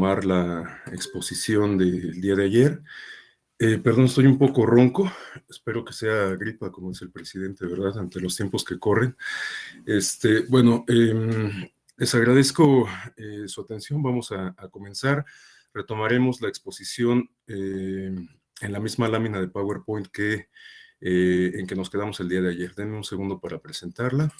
retomar la exposición del día de ayer. Perdón, estoy un poco ronco, espero que sea gripa, como dice el presidente, ¿verdad? Ante los tiempos que corren. Bueno, les agradezco su atención, vamos a comenzar. Retomaremos la exposición en la misma lámina de PowerPoint en que nos quedamos el día de ayer. Denme un segundo para presentarla.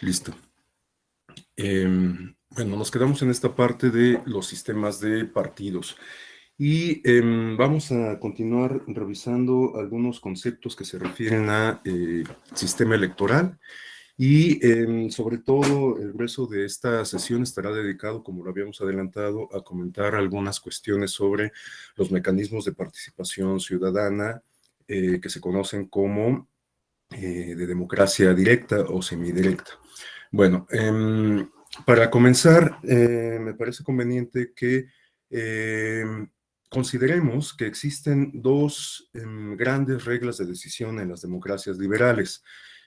Listo. Bueno, nos quedamos en esta parte de los sistemas de partidos y vamos a continuar revisando algunos conceptos que se refieren a sistema electoral y sobre todo el grueso de esta sesión estará dedicado, como lo habíamos adelantado, a comentar algunas cuestiones sobre los mecanismos de participación ciudadana que se conocen como de democracia directa o semidirecta. Bueno, para comenzar, me parece conveniente que consideremos que existen dos grandes reglas de decisión en las democracias liberales.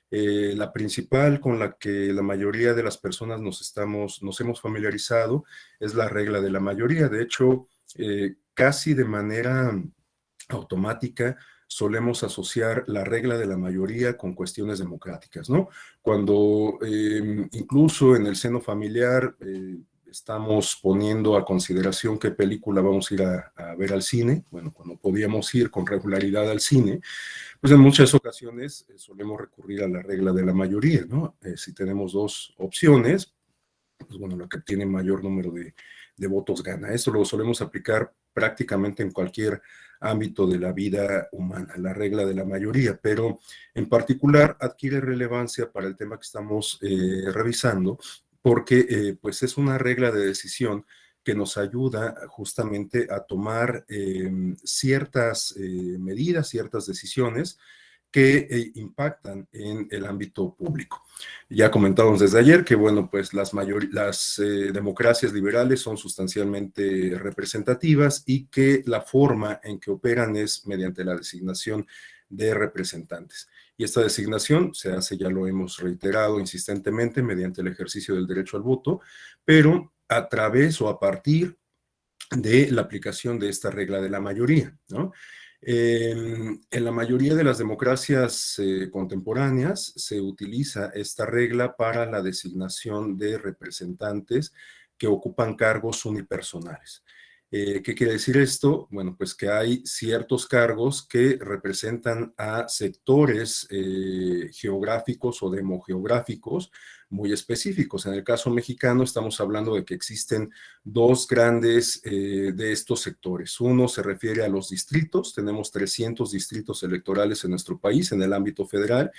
La principal con la que la mayoría de las personas nos hemos familiarizado es la regla de la mayoría. De hecho, casi de manera automática solemos asociar la regla de la mayoría con cuestiones democráticas, ¿no? Cuando incluso en el seno familiar estamos poniendo a consideración qué película vamos a ir a ver al cine, bueno, cuando podíamos ir con regularidad al cine, pues en muchas ocasiones solemos recurrir a la regla de la mayoría, ¿no? Si tenemos dos opciones, pues bueno, la que tiene mayor número de votos gana. Esto lo solemos aplicar prácticamente en cualquier ámbito de la vida humana, la regla de la mayoría, pero en particular adquiere relevancia para el tema que estamos revisando, porque pues es una regla de decisión que nos ayuda justamente a tomar ciertas medidas, ciertas decisiones que impactan en el ámbito público. Ya comentábamos desde ayer que, bueno, pues las democracias liberales son sustancialmente representativas y que la forma en que operan es mediante la designación de representantes. Y esta designación se hace, ya lo hemos reiterado insistentemente, mediante el ejercicio del derecho al voto, pero a través o a partir de la aplicación de esta regla de la mayoría, ¿no? En la mayoría de las democracias contemporáneas se utiliza esta regla para la designación de representantes que ocupan cargos unipersonales. ¿Qué quiere decir esto? Bueno, pues que hay ciertos cargos que representan a sectores geográficos o demogeográficos muy específicos. En el caso mexicano estamos hablando de que existen dos grandes de estos sectores. Uno se refiere a los distritos, tenemos 300 distritos electorales en nuestro país, en el ámbito federal,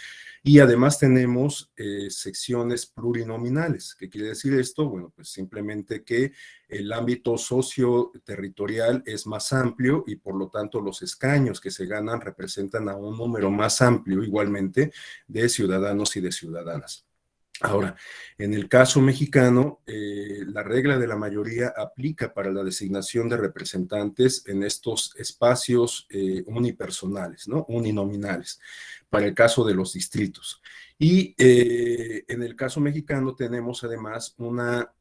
y además tenemos secciones plurinominales. ¿Qué quiere decir esto? Bueno, pues simplemente que el ámbito socioterritorial es más amplio y por lo tanto los escaños que se ganan representan a un número más amplio igualmente de ciudadanos y de ciudadanas. Ahora, en el caso mexicano, la regla de la mayoría aplica para la designación de representantes en estos espacios unipersonales, ¿no? Uninominales, para el caso de los distritos. Y en el caso mexicano tenemos además una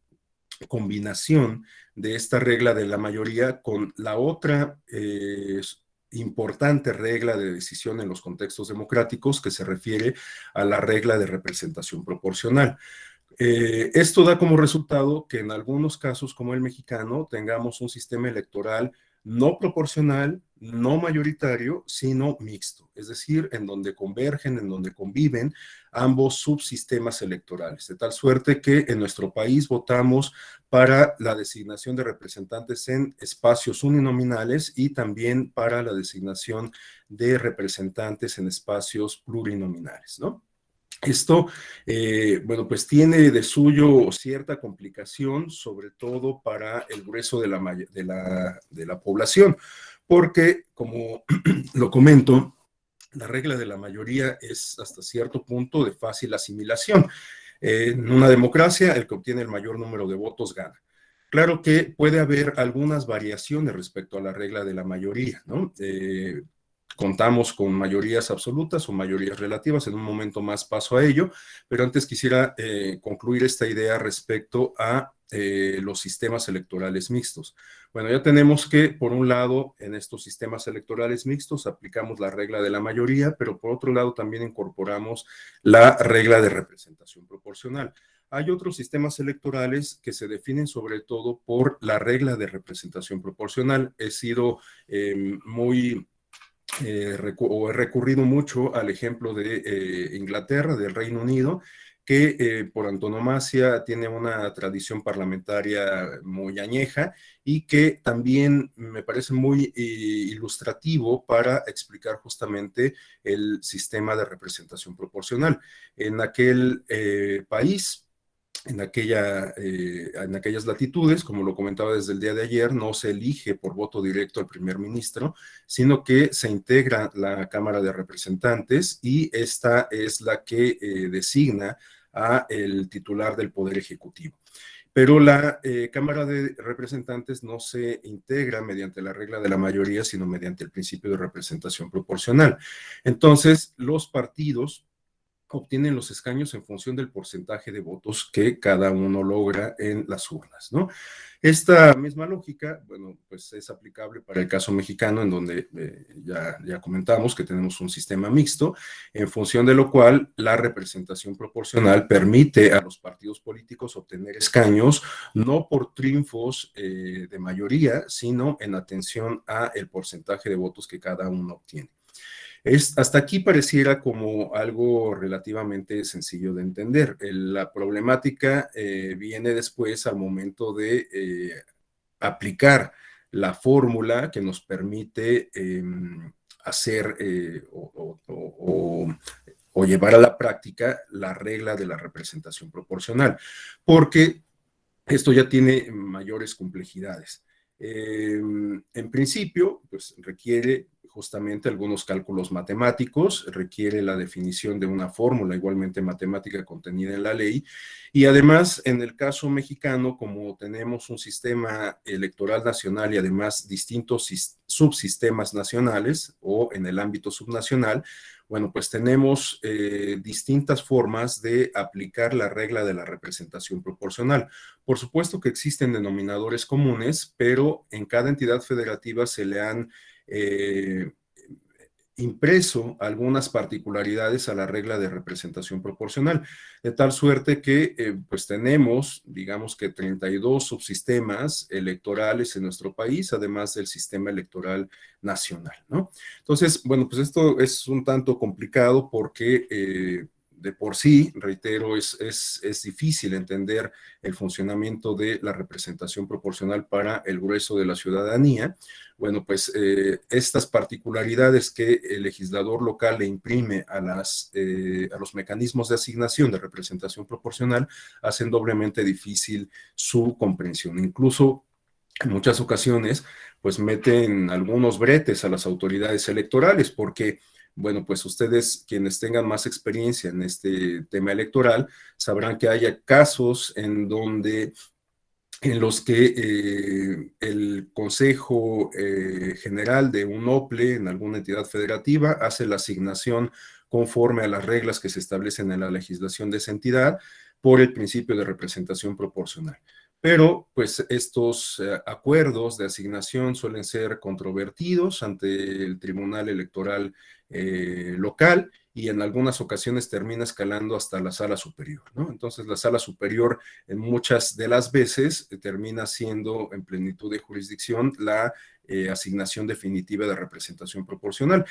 combinación de esta regla de la mayoría con la otra importante regla de decisión en los contextos democráticos que se refiere a la regla de representación proporcional. Esto da como resultado que en algunos casos, como el mexicano, tengamos un sistema electoral no proporcional, no mayoritario, sino mixto, es decir, en donde convergen, en donde conviven ambos subsistemas electorales, de tal suerte que en nuestro país votamos para la designación de representantes en espacios uninominales y también para la designación de representantes en espacios plurinominales, ¿no? Esto, bueno, pues tiene de suyo cierta complicación, sobre todo para el grueso de la población, porque, como lo comento, la regla de la mayoría es hasta cierto punto de fácil asimilación. En una democracia, el que obtiene el mayor número de votos gana. Claro que puede haber algunas variaciones respecto a la regla de la mayoría, ¿no? Contamos con mayorías absolutas o mayorías relativas, en un momento más paso a ello, pero antes quisiera concluir esta idea respecto a los sistemas electorales mixtos. Bueno, ya tenemos que, por un lado, en estos sistemas electorales mixtos aplicamos la regla de la mayoría, pero por otro lado también incorporamos la regla de representación proporcional. Hay otros sistemas electorales que se definen sobre todo por la regla de representación proporcional. He sido muy o he recurrido mucho al ejemplo de Inglaterra, del Reino Unido, que por antonomasia tiene una tradición parlamentaria muy añeja y que también me parece muy ilustrativo para explicar justamente el sistema de representación proporcional. En aquel país, en aquellas latitudes, como lo comentaba desde el día de ayer, no se elige por voto directo al primer ministro, sino que se integra la Cámara de Representantes y esta es la que designa a el titular del Poder Ejecutivo. Pero la Cámara de Representantes no se integra mediante la regla de la mayoría, sino mediante el principio de representación proporcional. Entonces, los partidos obtienen los escaños en función del porcentaje de votos que cada uno logra en las urnas, ¿no? Esta misma lógica, bueno, pues es aplicable para el caso mexicano, en donde ya comentamos que tenemos un sistema mixto, en función de lo cual la representación proporcional permite a los partidos políticos obtener escaños, no por triunfos de mayoría, sino en atención a el porcentaje de votos que cada uno obtiene. Hasta aquí pareciera como algo relativamente sencillo de entender. La problemática viene después al momento de aplicar la fórmula que nos permite hacer o llevar a la práctica la regla de la representación proporcional, porque esto ya tiene mayores complejidades. En principio, pues requiere justamente algunos cálculos matemáticos, requiere la definición de una fórmula igualmente matemática contenida en la ley, y además en el caso mexicano, como tenemos un sistema electoral nacional y además distintos subsistemas nacionales o en el ámbito subnacional, bueno, pues tenemos distintas formas de aplicar la regla de la representación proporcional. Por supuesto que existen denominadores comunes, pero en cada entidad federativa se le han eh, impreso algunas particularidades a la regla de representación proporcional, de tal suerte que pues tenemos, digamos que 32 subsistemas electorales en nuestro país, además del sistema electoral nacional, ¿no? Entonces, bueno, pues esto es un tanto complicado porque de por sí, reitero, es difícil entender el funcionamiento de la representación proporcional para el grueso de la ciudadanía. Bueno, pues estas particularidades que el legislador local le imprime a los mecanismos de asignación de representación proporcional hacen doblemente difícil su comprensión. Incluso en muchas ocasiones, pues meten algunos bretes a las autoridades electorales, porque, bueno, pues ustedes, quienes tengan más experiencia en este tema electoral, sabrán que haya casos en los que el Consejo General de un OPLE en alguna entidad federativa hace la asignación conforme a las reglas que se establecen en la legislación de esa entidad por el principio de representación proporcional. Pero, pues, estos acuerdos de asignación suelen ser controvertidos ante el Tribunal Electoral local y en algunas ocasiones termina escalando hasta la sala superior, ¿no? Entonces, la sala superior en muchas de las veces termina siendo en plenitud de jurisdicción la asignación definitiva de representación proporcional.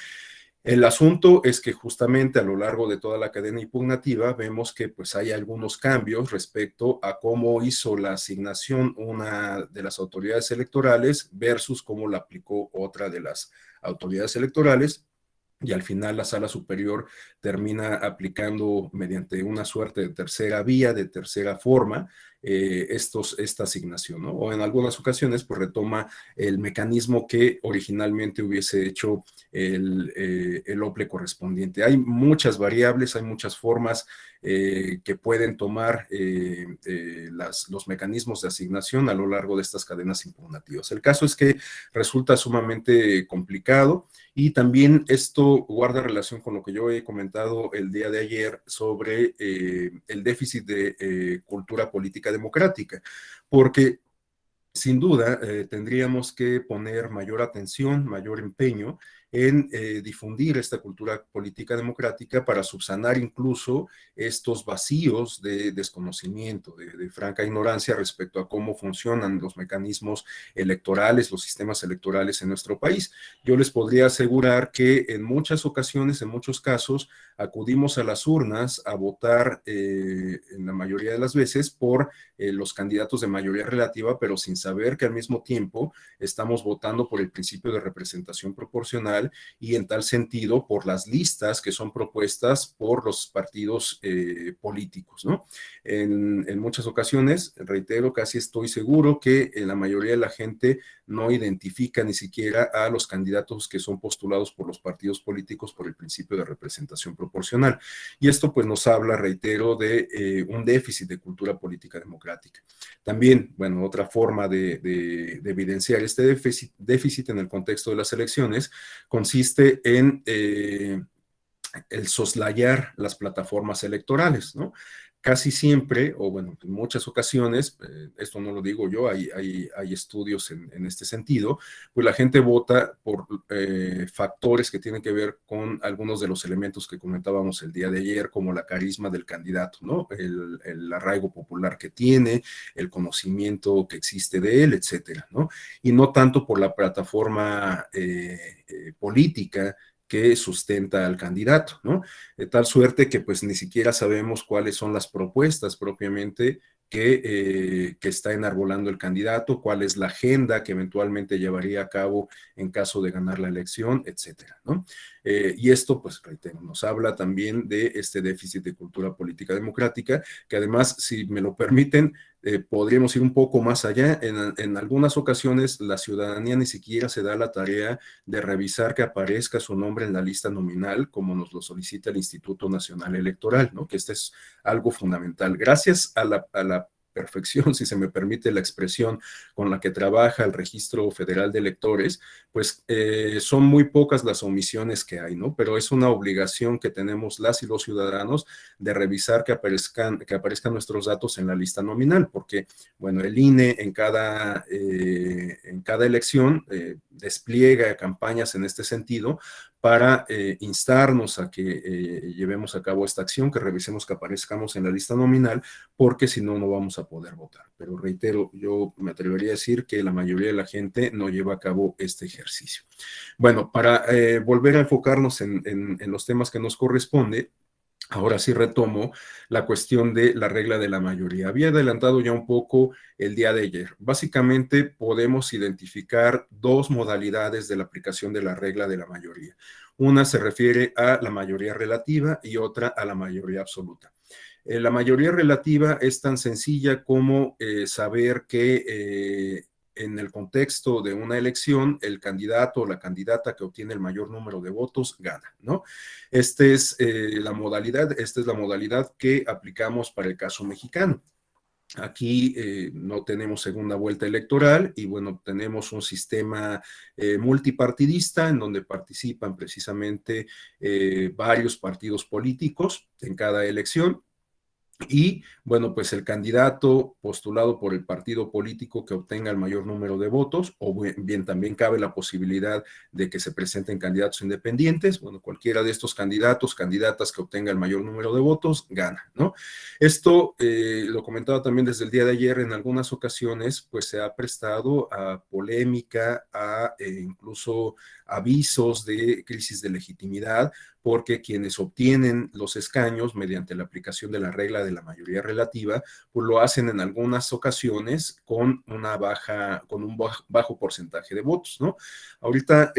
El asunto es que justamente a lo largo de toda la cadena impugnativa vemos que pues hay algunos cambios respecto a cómo hizo la asignación una de las autoridades electorales versus cómo la aplicó otra de las autoridades electorales. y al final la sala superior termina aplicando mediante una suerte de tercera vía, de tercera forma, esta asignación, ¿no? O en algunas ocasiones, pues retoma el mecanismo que originalmente hubiese hecho el OPLE correspondiente. Hay muchas variables, hay muchas formas que pueden tomar los mecanismos de asignación a lo largo de estas cadenas impugnativas. El caso es que resulta sumamente complicado. Y también esto guarda relación con lo que yo he comentado el día de ayer sobre el déficit de cultura política democrática, porque sin duda, tendríamos que poner mayor atención, mayor empeño en difundir esta cultura política democrática para subsanar incluso estos vacíos de desconocimiento, de franca ignorancia respecto a cómo funcionan los mecanismos electorales, los sistemas electorales en nuestro país. Yo les podría asegurar que en muchas ocasiones, en muchos casos, acudimos a las urnas a votar en la mayoría de las veces por los candidatos de mayoría relativa, pero sin saber que al mismo tiempo estamos votando por el principio de representación proporcional y en tal sentido por las listas que son propuestas por los partidos políticos, ¿no? En muchas ocasiones, reitero, casi estoy seguro que la mayoría de la gente no identifica ni siquiera a los candidatos que son postulados por los partidos políticos por el principio de representación proporcional. Y esto pues nos habla, reitero, de un déficit de cultura política democrática. También, bueno, otra forma de evidenciar este déficit en el contexto de las elecciones consiste en el soslayar las plataformas electorales, ¿no? Casi siempre, o bueno, en muchas ocasiones, esto no lo digo yo, hay estudios en este sentido, pues la gente vota por factores que tienen que ver con algunos de los elementos que comentábamos el día de ayer, como la carisma del candidato, ¿no? El arraigo popular que tiene, el conocimiento que existe de él, etcétera, ¿no? Y no tanto por la plataforma política que sustenta al candidato, ¿no? De tal suerte que pues ni siquiera sabemos cuáles son las propuestas propiamente que está enarbolando el candidato, cuál es la agenda que eventualmente llevaría a cabo en caso de ganar la elección, etcétera, ¿no? Y esto, pues, reitero, nos habla también de este déficit de cultura política democrática, que además, si me lo permiten, podríamos ir un poco más allá. En algunas ocasiones, la ciudadanía ni siquiera se da la tarea de revisar que aparezca su nombre en la lista nominal, como nos lo solicita el Instituto Nacional Electoral, ¿no? Que este es algo fundamental. Gracias a la perfección, si se me permite la expresión, con la que trabaja el Registro Federal de Electores, pues son muy pocas las omisiones que hay, ¿no? Pero es una obligación que tenemos las y los ciudadanos de revisar que aparezcan nuestros datos en la lista nominal, porque, bueno, el INE en cada elección despliega campañas en este sentido para instarnos a que llevemos a cabo esta acción, que revisemos que aparezcamos en la lista nominal, porque si no, no vamos a poder votar. Pero reitero, yo me atrevería a decir que la mayoría de la gente no lleva a cabo este ejercicio. Bueno, para volver a enfocarnos en los temas que nos corresponde, ahora sí retomo la cuestión de la regla de la mayoría. Había adelantado ya un poco el día de ayer. Básicamente podemos identificar dos modalidades de la aplicación de la regla de la mayoría. Una se refiere a la mayoría relativa y otra a la mayoría absoluta. La mayoría relativa es tan sencilla como saber que en el contexto de una elección, el candidato o la candidata que obtiene el mayor número de votos gana, ¿no? Esta es la modalidad que aplicamos para el caso mexicano. Aquí no tenemos segunda vuelta electoral y bueno, tenemos un sistema multipartidista en donde participan precisamente varios partidos políticos en cada elección. Y bueno, pues el candidato postulado por el partido político que obtenga el mayor número de votos, o bien también cabe la posibilidad de que se presenten candidatos independientes, bueno, cualquiera de estos candidatos, candidatas que obtenga el mayor número de votos, gana, ¿no? Esto lo comentaba también desde el día de ayer, en algunas ocasiones, pues se ha prestado a polémica, a incluso avisos de crisis de legitimidad, porque quienes obtienen los escaños mediante la aplicación de la regla de la mayoría relativa, pues lo hacen en algunas ocasiones con un bajo porcentaje de votos, ¿no? Ahorita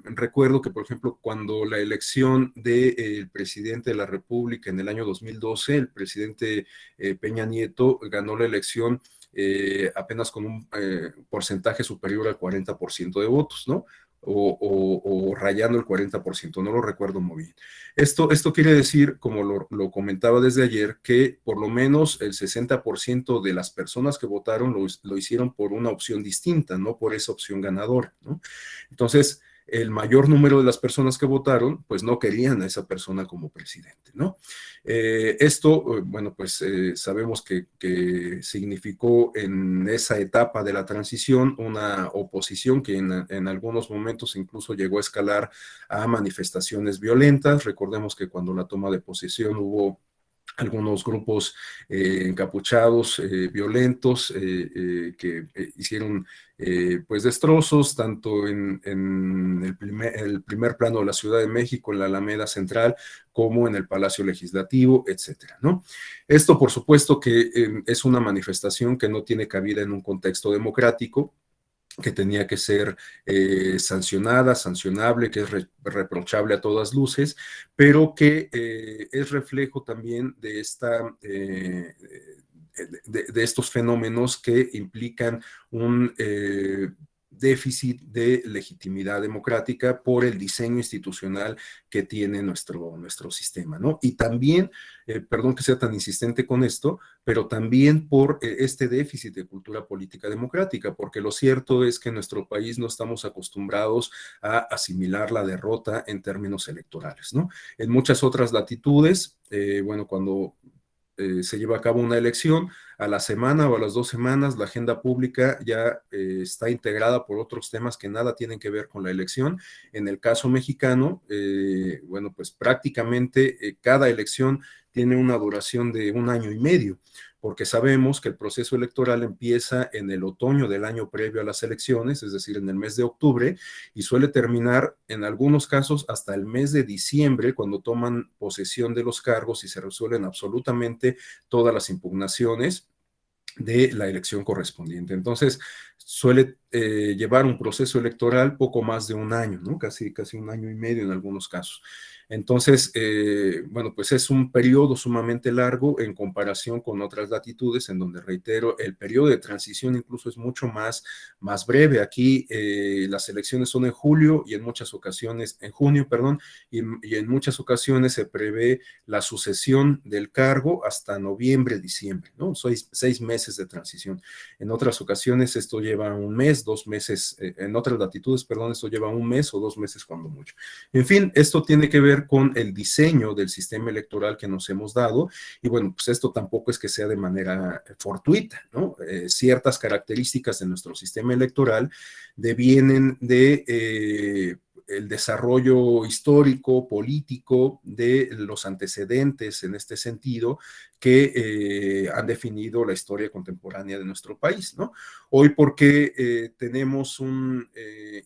recuerdo que, por ejemplo, cuando la elección del presidente de la República en el año 2012, el presidente Peña Nieto ganó la elección apenas con un porcentaje superior al 40% de votos, ¿no? O rayando el 40%, no lo recuerdo muy bien. Esto quiere decir, como lo comentaba desde ayer, que por lo menos el 60% de las personas que votaron lo hicieron por una opción distinta, no por esa opción ganadora, ¿no? Entonces, el mayor número de las personas que votaron, pues no querían a esa persona como presidente, ¿no? Bueno, pues sabemos que significó en esa etapa de la transición una oposición que en algunos momentos incluso llegó a escalar a manifestaciones violentas. Recordemos que cuando la toma de posesión hubo algunos grupos encapuchados, violentos, que hicieron pues destrozos tanto en el primer plano de la Ciudad de México, en la Alameda Central, como en el Palacio Legislativo, etcétera, ¿no? Esto, por supuesto, que es una manifestación que no tiene cabida en un contexto democrático, que tenía que ser sancionada, sancionable, que es reprochable a todas luces, pero que es reflejo también de de estos fenómenos que implican un déficit de legitimidad democrática por el diseño institucional que tiene nuestro sistema, ¿no? Y también, perdón que sea tan insistente con esto, pero también por este déficit de cultura política democrática, porque lo cierto es que en nuestro país no estamos acostumbrados a asimilar la derrota en términos electorales, ¿no? En muchas otras latitudes, bueno, cuando se lleva a cabo una elección, a la semana o a las 2 semanas la agenda pública ya está integrada por otros temas que nada tienen que ver con la elección. En el caso mexicano, bueno, pues prácticamente cada elección tiene una duración de 1 año y medio, porque sabemos que el proceso electoral empieza en el otoño del año previo a las elecciones, es decir, en el mes de octubre, y suele terminar en algunos casos hasta el mes de diciembre, cuando toman posesión de los cargos y se resuelven absolutamente todas las impugnaciones de la elección correspondiente. Entonces, suele llevar un proceso electoral poco más de 1 año, ¿no? Casi 1 año y medio en algunos casos. Entonces, bueno, pues es un periodo sumamente largo en comparación con otras latitudes, en donde, reitero, el periodo de transición incluso es mucho más breve. Aquí las elecciones son en julio y en muchas ocasiones, en junio, perdón, y en muchas ocasiones se prevé la sucesión del cargo hasta noviembre, diciembre, ¿no? 6 meses de transición. En otras ocasiones esto lleva 1 mes, 2 meses, en otras latitudes, perdón, esto lleva 1 mes o 2 meses cuando mucho. En fin, esto tiene que ver con el diseño del sistema electoral que nos hemos dado, y bueno, pues esto tampoco es que sea de manera fortuita, ¿no? Ciertas características de nuestro sistema electoral devienen de el desarrollo histórico, político, de los antecedentes en este sentido que han definido la historia contemporánea de nuestro país, ¿no? Hoy, porque tenemos un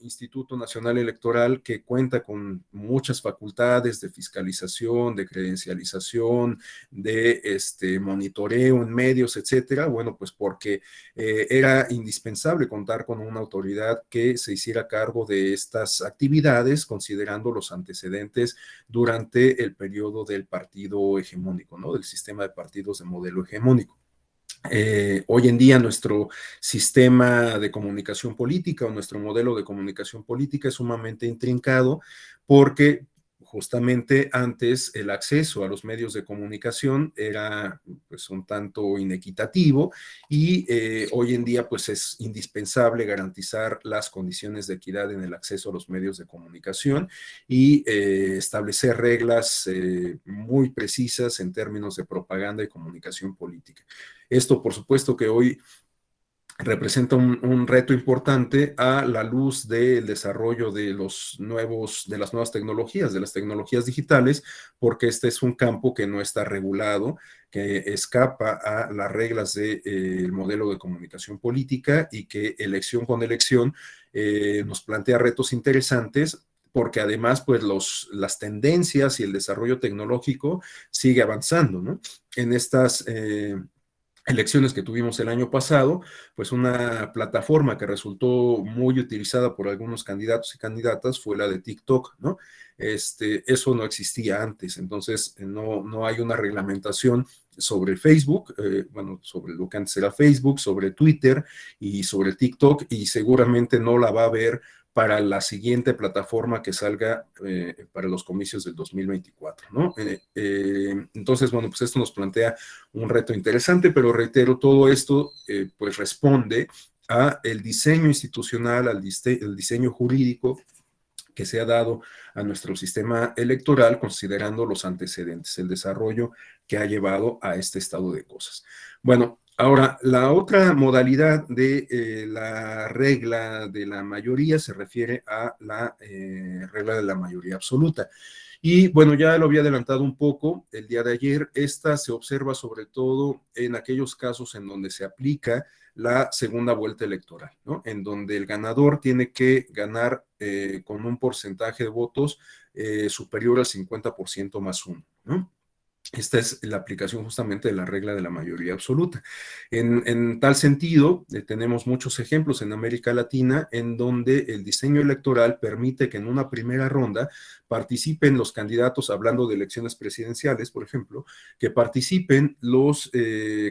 Instituto Nacional Electoral que cuenta con muchas facultades de fiscalización, de credencialización, de monitoreo en medios, etcétera. Bueno, pues porque era indispensable contar con una autoridad que se hiciera cargo de estas actividades, considerando los antecedentes durante el periodo del partido hegemónico, ¿no? Del sistema de partidos de modelo hegemónico. Hoy en día nuestro sistema de comunicación política o nuestro modelo de comunicación política es sumamente intrincado, porque justamente antes el acceso a los medios de comunicación era pues un tanto inequitativo, y hoy en día pues es indispensable garantizar las condiciones de equidad en el acceso a los medios de comunicación y establecer reglas muy precisas en términos de propaganda y comunicación política. Esto, por supuesto, que hoy representa un reto importante a la luz del desarrollo de las nuevas tecnologías, de las tecnologías digitales, porque este es un campo que no está regulado, que escapa a las reglas del modelo de comunicación política, y que elección con elección nos plantea retos interesantes, porque además pues las tendencias y el desarrollo tecnológico sigue avanzando, ¿no? En estas elecciones que tuvimos el año pasado, pues una plataforma que resultó muy utilizada por algunos candidatos y candidatas fue la de TikTok, ¿no? Eso no existía antes, entonces no hay una reglamentación sobre Facebook, bueno, sobre lo que antes era Facebook, sobre Twitter y sobre TikTok, y seguramente no la va a haber para la siguiente plataforma que salga para los comicios del 2024, ¿no? Entonces, bueno, pues esto nos plantea un reto interesante, pero reitero, todo esto pues responde a el diseño institucional, el diseño jurídico que se ha dado a nuestro sistema electoral, considerando los antecedentes, el desarrollo que ha llevado a este estado de cosas. Bueno, ahora, la otra modalidad de la regla de la mayoría se refiere a la regla de la mayoría absoluta. Y bueno, ya lo había adelantado un poco el día de ayer. Esta se observa sobre todo en aquellos casos en donde se aplica la segunda vuelta electoral, ¿no? En donde el ganador tiene que ganar con un porcentaje de votos superior al 50% más uno, ¿no? Esta es la aplicación justamente de la regla de la mayoría absoluta. En tal sentido, tenemos muchos ejemplos en América Latina en donde el diseño electoral permite que en una primera ronda participen los candidatos, hablando de elecciones presidenciales, por ejemplo, que participen los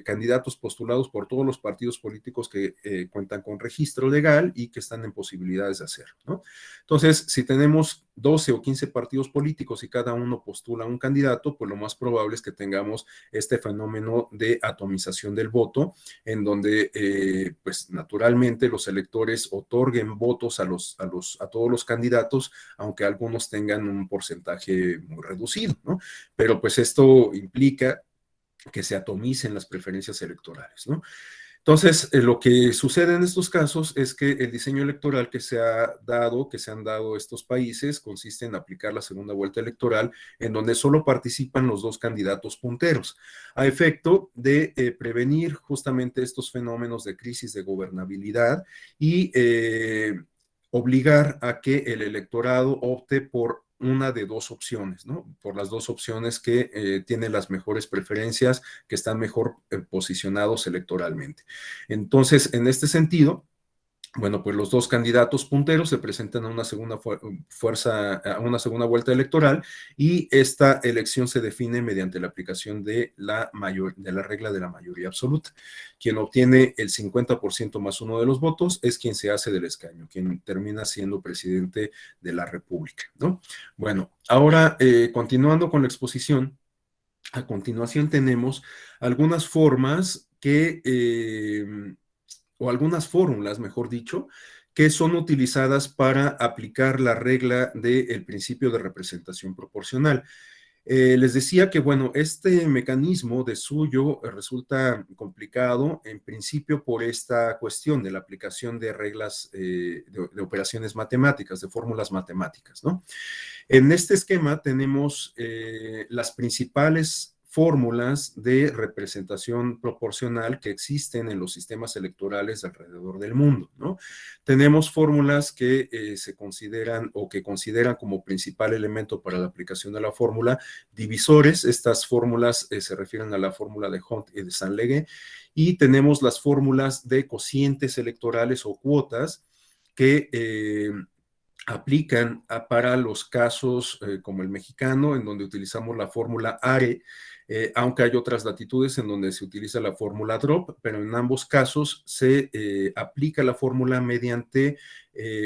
candidatos postulados por todos los partidos políticos que cuentan con registro legal y que están en posibilidades de hacerlo, ¿no? Entonces, si tenemos 12 o 15 partidos políticos y cada uno postula un candidato, pues lo más probable es que tengamos este fenómeno de atomización del voto, en donde, pues naturalmente los electores otorguen votos a todos los candidatos, aunque algunos tengan un porcentaje muy reducido, ¿no? Pero pues esto implica que se atomicen las preferencias electorales, ¿no? Entonces, lo que sucede en estos casos es que el diseño electoral que se han dado estos países, consiste en aplicar la segunda vuelta electoral, en donde solo participan los dos candidatos punteros, a efecto de prevenir justamente estos fenómenos de crisis de gobernabilidad y obligar a que el electorado opte por una de dos opciones, ¿no? Por las dos opciones que tienen las mejores preferencias, que están mejor posicionados electoralmente. Entonces, en este sentido, bueno, pues los dos candidatos punteros se presentan a una a una segunda vuelta electoral, y esta elección se define mediante la aplicación de de la regla de la mayoría absoluta. Quien obtiene el 50% más uno de los votos es quien se hace del escaño, quien termina siendo presidente de la República, ¿no? Bueno, ahora continuando con la exposición, a continuación tenemos algunas formas o algunas fórmulas, mejor dicho, que son utilizadas para aplicar la regla del principio de representación proporcional. Les decía que, bueno, este mecanismo de suyo resulta complicado en principio por esta cuestión de la aplicación de reglas de operaciones matemáticas, de fórmulas matemáticas, ¿no? En este esquema tenemos las principales fórmulas de representación proporcional que existen en los sistemas electorales alrededor del mundo, ¿no? Tenemos fórmulas que se consideran o que consideran como principal elemento para la aplicación de la fórmula divisores. Estas fórmulas se refieren a la fórmula de Hunt y de Saint-Léger, y tenemos las fórmulas de cocientes electorales o cuotas que aplican para los casos como el mexicano, en donde utilizamos la fórmula ARE, aunque hay otras latitudes en donde se utiliza la fórmula DROP, pero en ambos casos se aplica la fórmula mediante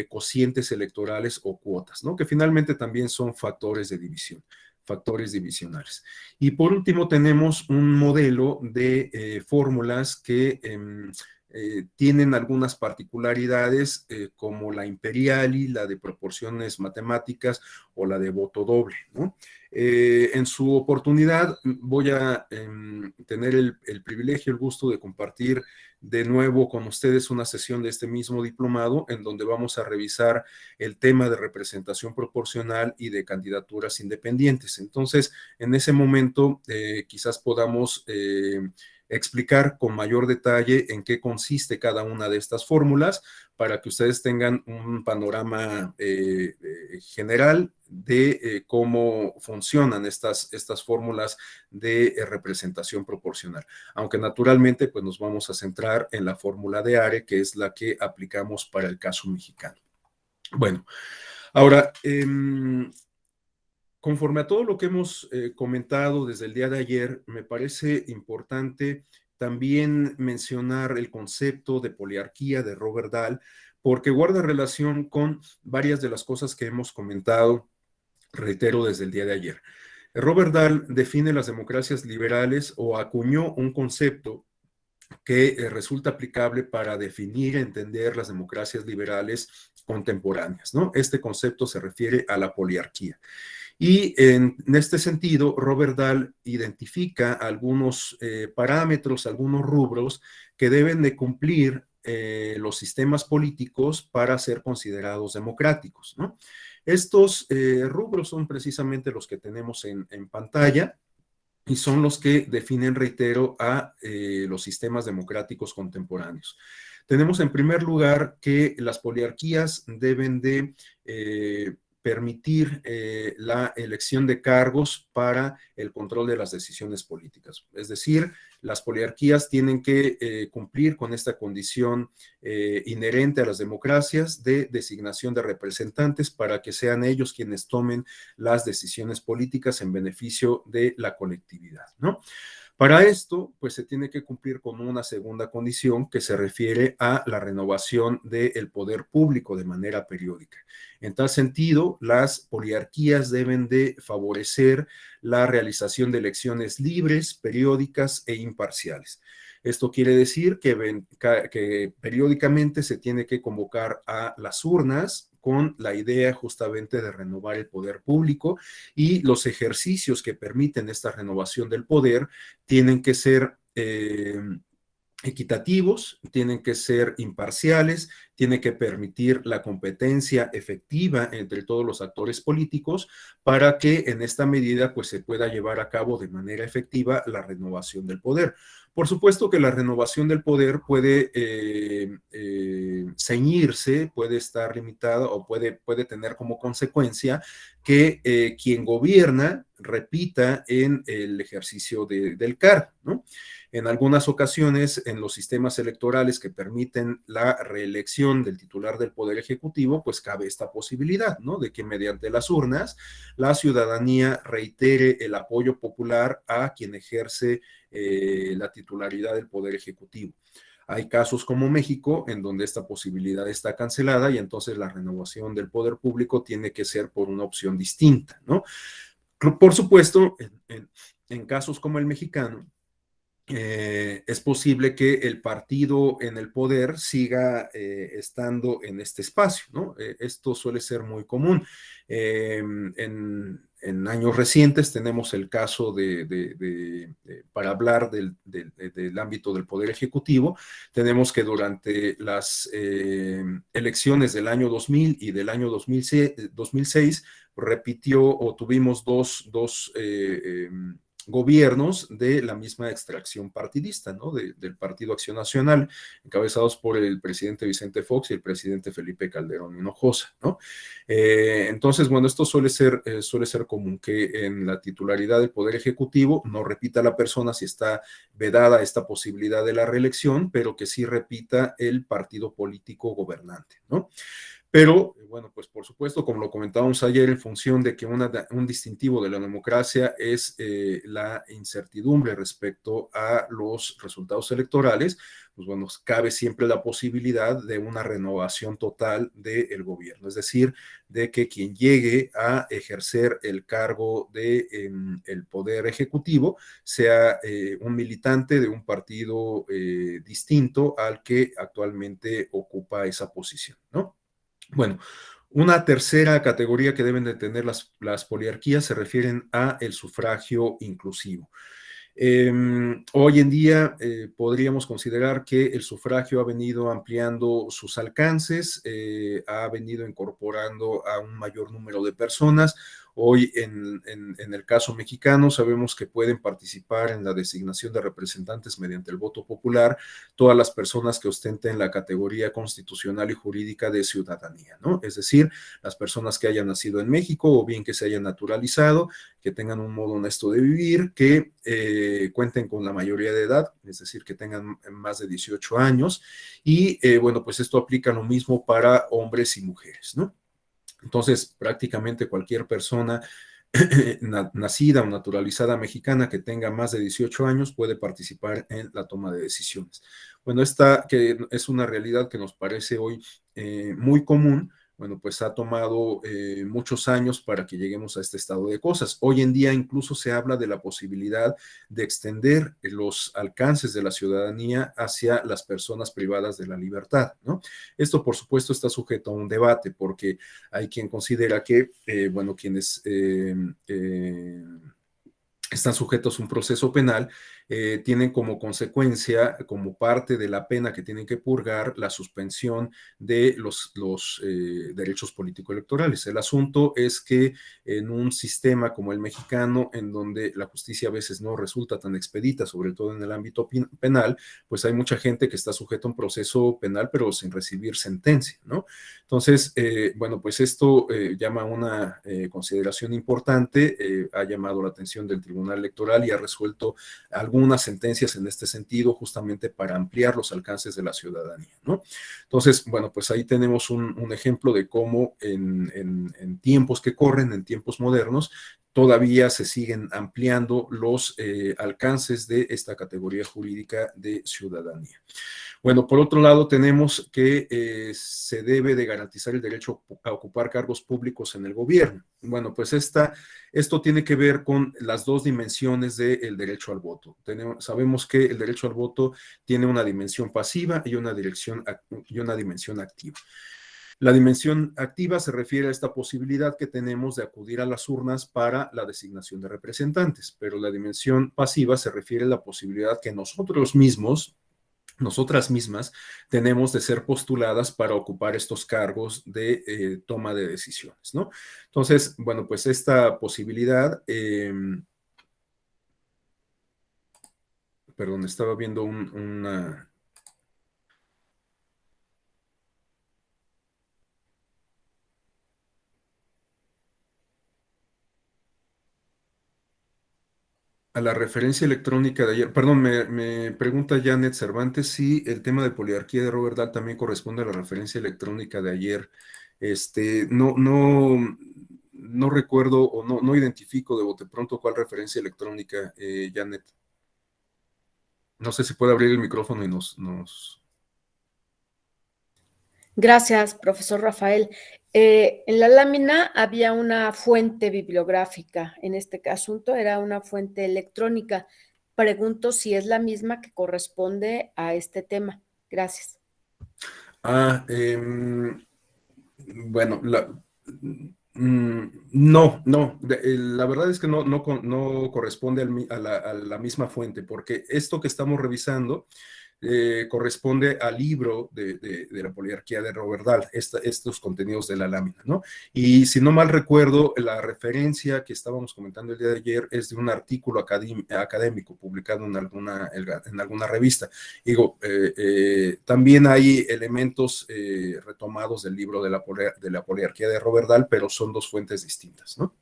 cocientes electorales o cuotas, ¿no? Que finalmente también son factores de división, factores divisionales. Y por último tenemos un modelo de fórmulas que tienen algunas particularidades como la imperiali, la de proporciones matemáticas o la de voto doble, ¿no? En su oportunidad voy a tener el privilegio, el gusto de compartir de nuevo con ustedes una sesión de este mismo diplomado, en donde vamos a revisar el tema de representación proporcional y de candidaturas independientes. Entonces, en ese momento quizás podamos explicar con mayor detalle en qué consiste cada una de estas fórmulas para que ustedes tengan un panorama general de cómo funcionan estas fórmulas de representación proporcional. Aunque naturalmente pues nos vamos a centrar en la fórmula de ARE, que es la que aplicamos para el caso mexicano. Bueno, ahora, conforme a todo lo que hemos comentado desde el día de ayer, me parece importante también mencionar el concepto de poliarquía de Robert Dahl, porque guarda relación con varias de las cosas que hemos comentado, reitero, desde el día de ayer. Robert Dahl define las democracias liberales o acuñó un concepto que resulta aplicable para definir, entender las democracias liberales contemporáneas, ¿no? Este concepto se refiere a la poliarquía. Y en este sentido, Robert Dahl identifica algunos parámetros, algunos rubros que deben de cumplir los sistemas políticos para ser considerados democráticos, ¿no? Estos rubros son precisamente los que tenemos en pantalla y son los que definen, reitero, a los sistemas democráticos contemporáneos. Tenemos en primer lugar que las poliarquías deben de permitir la elección de cargos para el control de las decisiones políticas. Es decir, las poliarquías tienen que cumplir con esta condición inherente a las democracias de designación de representantes para que sean ellos quienes tomen las decisiones políticas en beneficio de la colectividad, ¿no? Para esto, pues se tiene que cumplir con una segunda condición que se refiere a la renovación del poder público de manera periódica. En tal sentido, las poliarquías deben de favorecer la realización de elecciones libres, periódicas e imparciales. Esto quiere decir que periódicamente se tiene que convocar a las urnas con la idea justamente de renovar el poder público, y los ejercicios que permiten esta renovación del poder tienen que ser equitativos, tienen que ser imparciales, tiene que permitir la competencia efectiva entre todos los actores políticos para que en esta medida pues se pueda llevar a cabo de manera efectiva la renovación del poder. Por supuesto que la renovación del poder puede ceñirse, puede estar limitada o puede tener como consecuencia que quien gobierna repita en el ejercicio del cargo, ¿no? En algunas ocasiones, en los sistemas electorales que permiten la reelección del titular del Poder Ejecutivo, pues cabe esta posibilidad, ¿no? De que mediante las urnas la ciudadanía reitere el apoyo popular a quien ejerce la titularidad del Poder Ejecutivo. Hay casos como México en donde esta posibilidad está cancelada y entonces la renovación del poder público tiene que ser por una opción distinta, ¿no? Por supuesto, en casos como el mexicano, es posible que el partido en el poder siga estando en este espacio, ¿no? Esto suele ser muy común. En años recientes tenemos el caso para hablar del ámbito del Poder Ejecutivo, tenemos que durante las elecciones del año 2000 y del año 2006 repitió o tuvimos dos gobiernos de la misma extracción partidista, ¿no? Del Partido Acción Nacional, encabezados por el presidente Vicente Fox y el presidente Felipe Calderón Hinojosa, ¿no? Entonces, bueno, esto suele ser común, que en la titularidad del Poder Ejecutivo no repita la persona si está vedada esta posibilidad de la reelección, pero que sí repita el partido político gobernante, ¿no? Pero, bueno, pues por supuesto, como lo comentábamos ayer, en función de que un distintivo de la democracia es la incertidumbre respecto a los resultados electorales, pues bueno, cabe siempre la posibilidad de una renovación total del gobierno, es decir, de que quien llegue a ejercer el cargo de el poder ejecutivo sea un militante de un partido distinto al que actualmente ocupa esa posición, ¿no? Bueno, una tercera categoría que deben de tener las poliarquías se refieren a el sufragio inclusivo. Hoy en día podríamos considerar que el sufragio ha venido ampliando sus alcances, ha venido incorporando a un mayor número de personas. Hoy, en el caso mexicano, sabemos que pueden participar en la designación de representantes mediante el voto popular todas las personas que ostenten la categoría constitucional y jurídica de ciudadanía, ¿no? Es decir, las personas que hayan nacido en México o bien que se hayan naturalizado, que tengan un modo honesto de vivir, que cuenten con la mayoría de edad, es decir, que tengan más de 18 años, y bueno, pues esto aplica lo mismo para hombres y mujeres, ¿no? Entonces, prácticamente cualquier persona nacida o naturalizada mexicana que tenga más de 18 años puede participar en la toma de decisiones. Bueno, esta que es una realidad que nos parece hoy muy común, bueno, pues ha tomado muchos años para que lleguemos a este estado de cosas. Hoy en día incluso se habla de la posibilidad de extender los alcances de la ciudadanía hacia las personas privadas de la libertad, ¿no? Esto, por supuesto, está sujeto a un debate porque hay quien considera que, bueno, quienes están sujetos a un proceso penal, tienen como consecuencia, como parte de la pena que tienen que purgar, la suspensión de los derechos político-electorales. El asunto es que en un sistema como el mexicano, en donde la justicia a veces no resulta tan expedita, sobre todo en el ámbito penal, pues hay mucha gente que está sujeta a un proceso penal, pero sin recibir sentencia, ¿no? Entonces, bueno, pues esto llama a una consideración importante, ha llamado la atención del Tribunal Electoral y ha resuelto algunas sentencias en este sentido, justamente para ampliar los alcances de la ciudadanía, ¿no? Entonces, bueno, pues ahí tenemos un ejemplo de cómo en tiempos que corren, en tiempos modernos, todavía se siguen ampliando los alcances de esta categoría jurídica de ciudadanía. Bueno, por otro lado, tenemos que se debe de garantizar el derecho a ocupar cargos públicos en el gobierno. Bueno, pues esto tiene que ver con las dos dimensiones del derecho al voto. Sabemos que el derecho al voto tiene una dimensión pasiva y una dimensión activa. La dimensión activa se refiere a esta posibilidad que tenemos de acudir a las urnas para la designación de representantes, pero la dimensión pasiva se refiere a la posibilidad que nosotras mismas tenemos de ser postuladas para ocupar estos cargos de toma de decisiones, ¿no? Entonces, bueno, pues esta posibilidad, perdón, estaba viendo una... A la referencia electrónica de ayer, perdón, me pregunta Janet Cervantes si el tema de poliarquía de Robert Dahl también corresponde a la referencia electrónica de ayer. No recuerdo o no identifico de bote pronto cuál referencia electrónica, Janet. No sé si puede abrir el micrófono y nos... Gracias, profesor Rafael. En la lámina había una fuente bibliográfica. En este asunto era una fuente electrónica. Pregunto si es la misma que corresponde a este tema. Gracias. Bueno, no, la verdad es que no corresponde a la misma fuente, porque esto que estamos revisando corresponde al libro de la poliarquía de Robert Dahl, estos contenidos de la lámina, ¿no? Y si no mal recuerdo, la referencia que estábamos comentando el día de ayer es de un artículo académico publicado en alguna revista. Digo, también hay elementos retomados del libro de la poliarquía de Robert Dahl, pero son dos fuentes distintas, ¿no?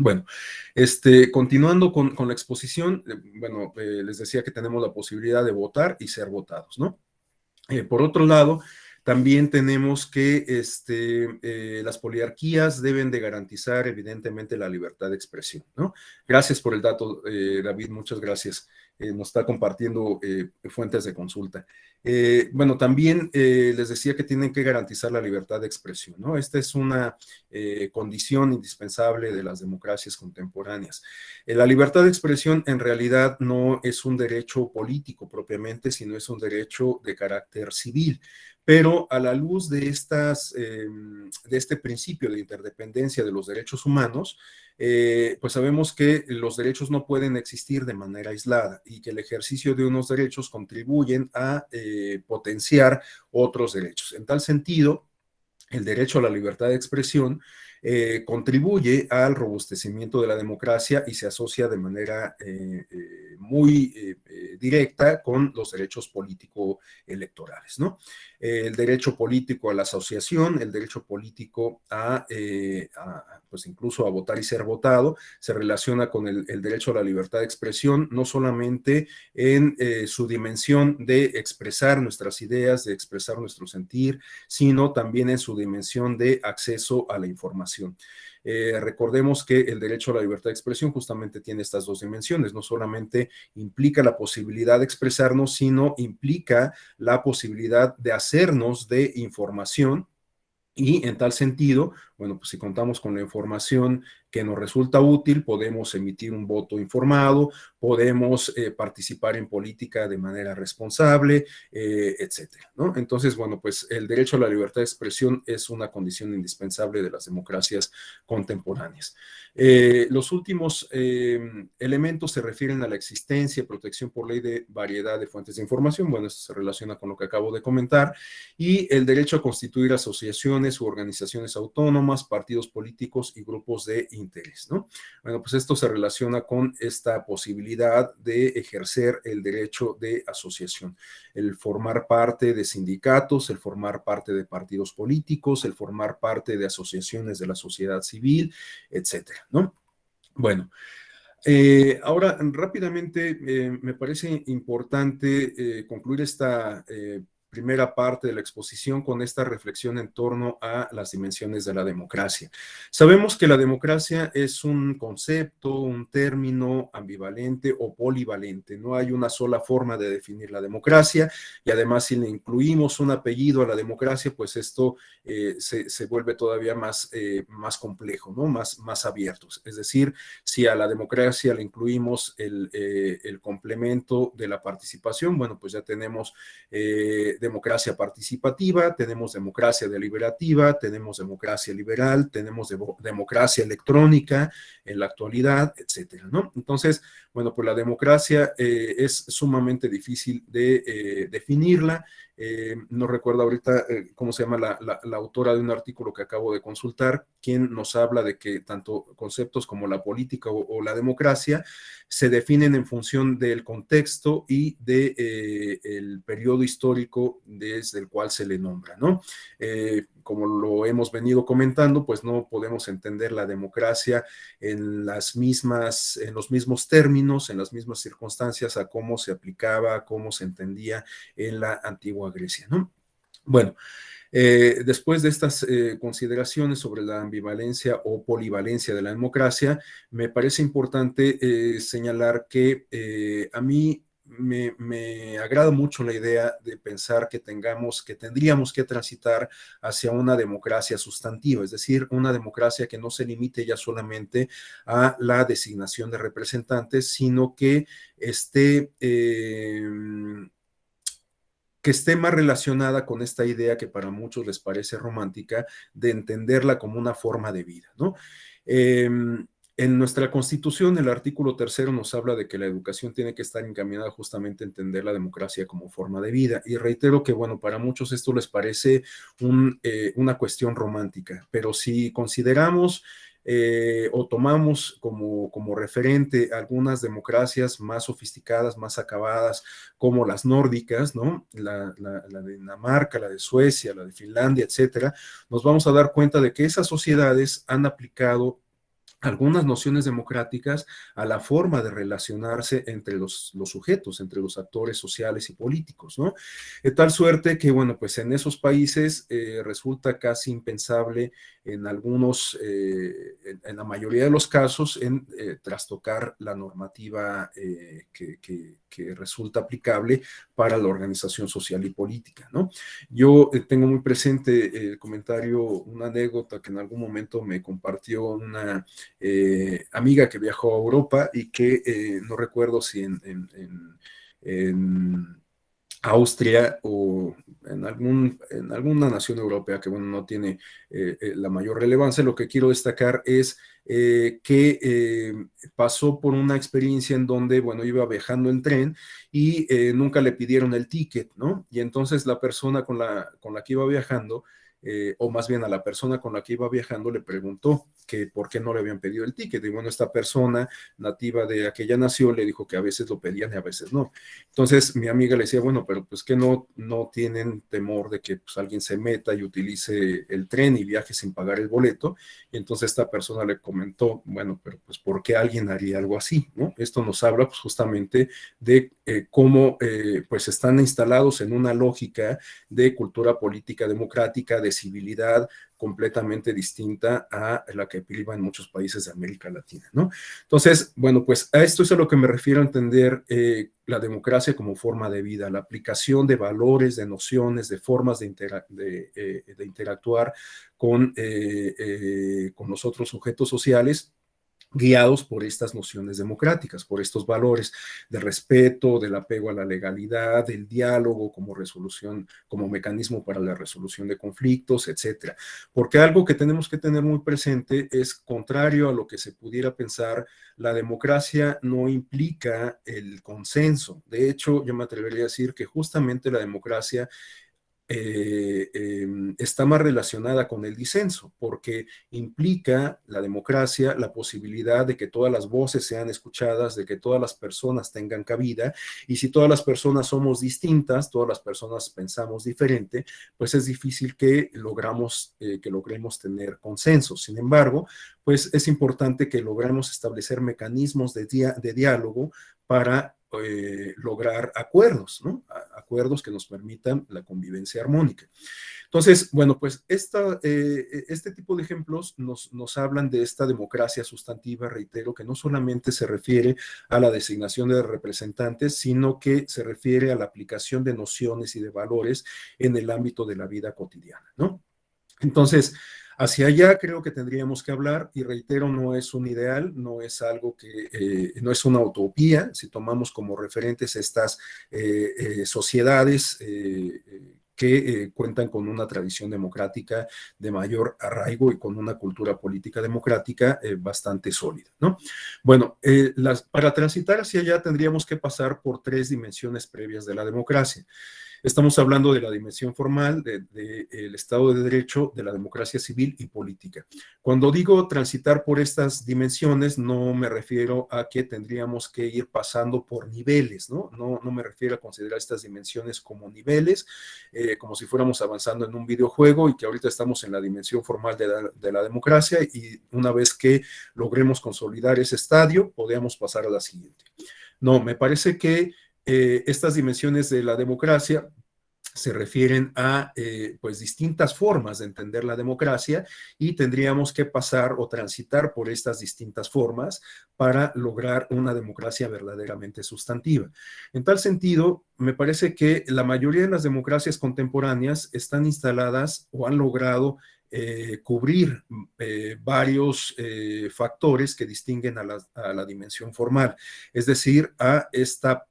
Bueno, continuando con la exposición, bueno, les decía que tenemos la posibilidad de votar y ser votados, ¿no? Por otro lado, también tenemos que las poliarquías deben de garantizar evidentemente la libertad de expresión, ¿no? Gracias por el dato, David, muchas gracias. Nos está compartiendo fuentes de consulta. Bueno, también les decía que tienen que garantizar la libertad de expresión, ¿no? Esta es una condición indispensable de las democracias contemporáneas. La libertad de expresión en realidad no es un derecho político propiamente, sino es un derecho de carácter civil. Pero a la luz de este principio de interdependencia de los derechos humanos, pues sabemos que los derechos no pueden existir de manera aislada y que el ejercicio de unos derechos contribuyen a potenciar otros derechos. En tal sentido, el derecho a la libertad de expresión contribuye al robustecimiento de la democracia y se asocia de manera muy directa con los derechos político-electorales, ¿no? El derecho político a la asociación, el derecho político pues incluso a votar y ser votado, se relaciona con el derecho a la libertad de expresión, no solamente en su dimensión de expresar nuestras ideas, de expresar nuestro sentir, sino también en su dimensión de acceso a la información. Recordemos que el derecho a la libertad de expresión justamente tiene estas dos dimensiones, no solamente implica la posibilidad de expresarnos, sino implica la posibilidad de hacernos de información. Y en tal sentido, bueno, pues si contamos con la información que nos resulta útil, podemos emitir un voto informado, podemos participar en política de manera responsable, etcétera, ¿no? Entonces, bueno, pues el derecho a la libertad de expresión es una condición indispensable de las democracias contemporáneas. Los últimos elementos se refieren a la existencia y protección por ley de variedad de fuentes de información. Bueno, esto se relaciona con lo que acabo de comentar. Y el derecho a constituir asociaciones u organizaciones autónomas, partidos políticos y grupos de interés, ¿no? Bueno, pues esto se relaciona con esta posibilidad de ejercer el derecho de asociación, el formar parte de sindicatos, el formar parte de partidos políticos, el formar parte de asociaciones de la sociedad civil, etcétera, ¿no? Bueno, ahora rápidamente me parece importante concluir esta primera parte de la exposición con esta reflexión en torno a las dimensiones de la democracia. Sabemos que la democracia es un concepto, un término ambivalente o polivalente. No hay una sola forma de definir la democracia y además si le incluimos un apellido a la democracia, pues esto se vuelve todavía más complejo, ¿no? Más abierto. Es decir, si a la democracia le incluimos el complemento de la participación, bueno, pues ya tenemos democracia participativa, tenemos democracia deliberativa, tenemos democracia liberal, tenemos democracia electrónica en la actualidad, etcétera, ¿no? Entonces, bueno, pues la democracia es sumamente difícil de definirla. No recuerdo ahorita cómo se llama la autora de un artículo que acabo de consultar, quien nos habla de que tanto conceptos como la política o la democracia se definen en función del contexto y del periodo histórico desde el cual se le nombra, ¿no? Como lo hemos venido comentando, pues no podemos entender la democracia en los mismos términos, en las mismas circunstancias a cómo se aplicaba, a cómo se entendía en la antigua Grecia, ¿no? Bueno, después de estas consideraciones sobre la ambivalencia o polivalencia de la democracia, me parece importante señalar que a mí me agrada mucho la idea de pensar que tendríamos que transitar hacia una democracia sustantiva, es decir, una democracia que no se limite ya solamente a la designación de representantes, sino que esté más relacionada con esta idea que para muchos les parece romántica de entenderla como una forma de vida, ¿no? En nuestra Constitución, el artículo 3 nos habla de que la educación tiene que estar encaminada justamente a entender la democracia como forma de vida. Y reitero que, bueno, para muchos esto les parece una cuestión romántica, pero si consideramos o tomamos como referente algunas democracias más sofisticadas, más acabadas, como las nórdicas, ¿no? La de Dinamarca, la de Suecia, la de Finlandia, etcétera, nos vamos a dar cuenta de que esas sociedades han aplicado algunas nociones democráticas a la forma de relacionarse entre los sujetos, entre los actores sociales y políticos, ¿no? De tal suerte que, bueno, pues en esos países resulta casi impensable en en la mayoría de los casos, en trastocar la normativa que resulta aplicable para la organización social y política, ¿no? Yo tengo muy presente el comentario, una anécdota que en algún momento me compartió una amiga que viajó a Europa y que no recuerdo si en Austria o en alguna nación europea que, bueno, no tiene la mayor relevancia. Lo que quiero destacar es que pasó por una experiencia en donde, bueno, iba viajando en tren y nunca le pidieron el ticket, ¿no? Y entonces la persona con la que iba viajando o más bien a la persona con la que iba viajando le preguntó que por qué no le habían pedido el ticket. Y bueno, esta persona nativa de aquella nación le dijo que a veces lo pedían y a veces no. Entonces mi amiga le decía, bueno, pero pues que no tienen temor de que pues, alguien se meta y utilice el tren y viaje sin pagar el boleto. Y entonces esta persona le comentó, bueno, pero pues ¿por qué alguien haría algo así? ¿No? Esto nos habla pues justamente de cómo pues están instalados en una lógica de cultura política democrática, de civilidad completamente distinta a la que priva en muchos países de América Latina, ¿no? Entonces, bueno, pues a esto es a lo que me refiero a entender la democracia como forma de vida, la aplicación de valores, de nociones, de formas de interactuar con los otros sujetos sociales, guiados por estas nociones democráticas, por estos valores del respeto, del apego a la legalidad, del diálogo como resolución, como mecanismo para la resolución de conflictos, etcétera. Porque algo que tenemos que tener muy presente es, contrario a lo que se pudiera pensar, la democracia no implica el consenso. De hecho, yo me atrevería a decir que justamente la democracia está más relacionada con el disenso, porque implica la democracia la posibilidad de que todas las voces sean escuchadas, de que todas las personas tengan cabida, y si todas las personas somos distintas, todas las personas pensamos diferente, pues es difícil que logremos tener consenso. Sin embargo, pues es importante que logremos establecer mecanismos de diálogo para lograr acuerdos, ¿no? Acuerdos que nos permitan la convivencia armónica. Entonces, bueno, pues este tipo de ejemplos nos hablan de esta democracia sustantiva, reitero, que no solamente se refiere a la designación de representantes, sino que se refiere a la aplicación de nociones y de valores en el ámbito de la vida cotidiana, ¿no? Entonces, hacia allá creo que tendríamos que hablar, y reitero, no es un ideal, no es algo no es una utopía. Si tomamos como referentes estas sociedades que cuentan con una tradición democrática de mayor arraigo y con una cultura política democrática bastante sólida, ¿no? Bueno, para transitar hacia allá tendríamos que pasar por tres dimensiones previas de la democracia. Estamos hablando de la dimensión formal, del Estado de Derecho, de la democracia civil y política. Cuando digo transitar por estas dimensiones, no me refiero a que tendríamos que ir pasando por niveles, ¿no? No me refiero a considerar estas dimensiones como niveles, como si fuéramos avanzando en un videojuego y que ahorita estamos en la dimensión formal de la democracia, y una vez que logremos consolidar ese estadio, podemos pasar a la siguiente. No, me parece que estas dimensiones de la democracia se refieren a pues distintas formas de entender la democracia, y tendríamos que pasar o transitar por estas distintas formas para lograr una democracia verdaderamente sustantiva. En tal sentido, me parece que la mayoría de las democracias contemporáneas están instaladas o han logrado cubrir varios factores que distinguen a la dimensión formal, es decir, a esta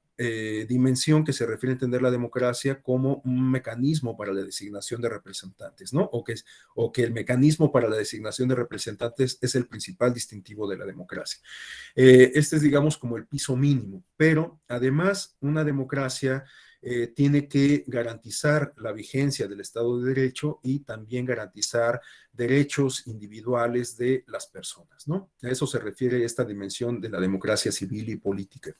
dimensión que se refiere a entender la democracia como un mecanismo para la designación de representantes, ¿no? O que el mecanismo para la designación de representantes es el principal distintivo de la democracia. Este es, digamos, como el piso mínimo, pero además una democracia tiene que garantizar la vigencia del Estado de Derecho y también garantizar derechos individuales de las personas, ¿no? A eso se refiere esta dimensión de la democracia civil y política.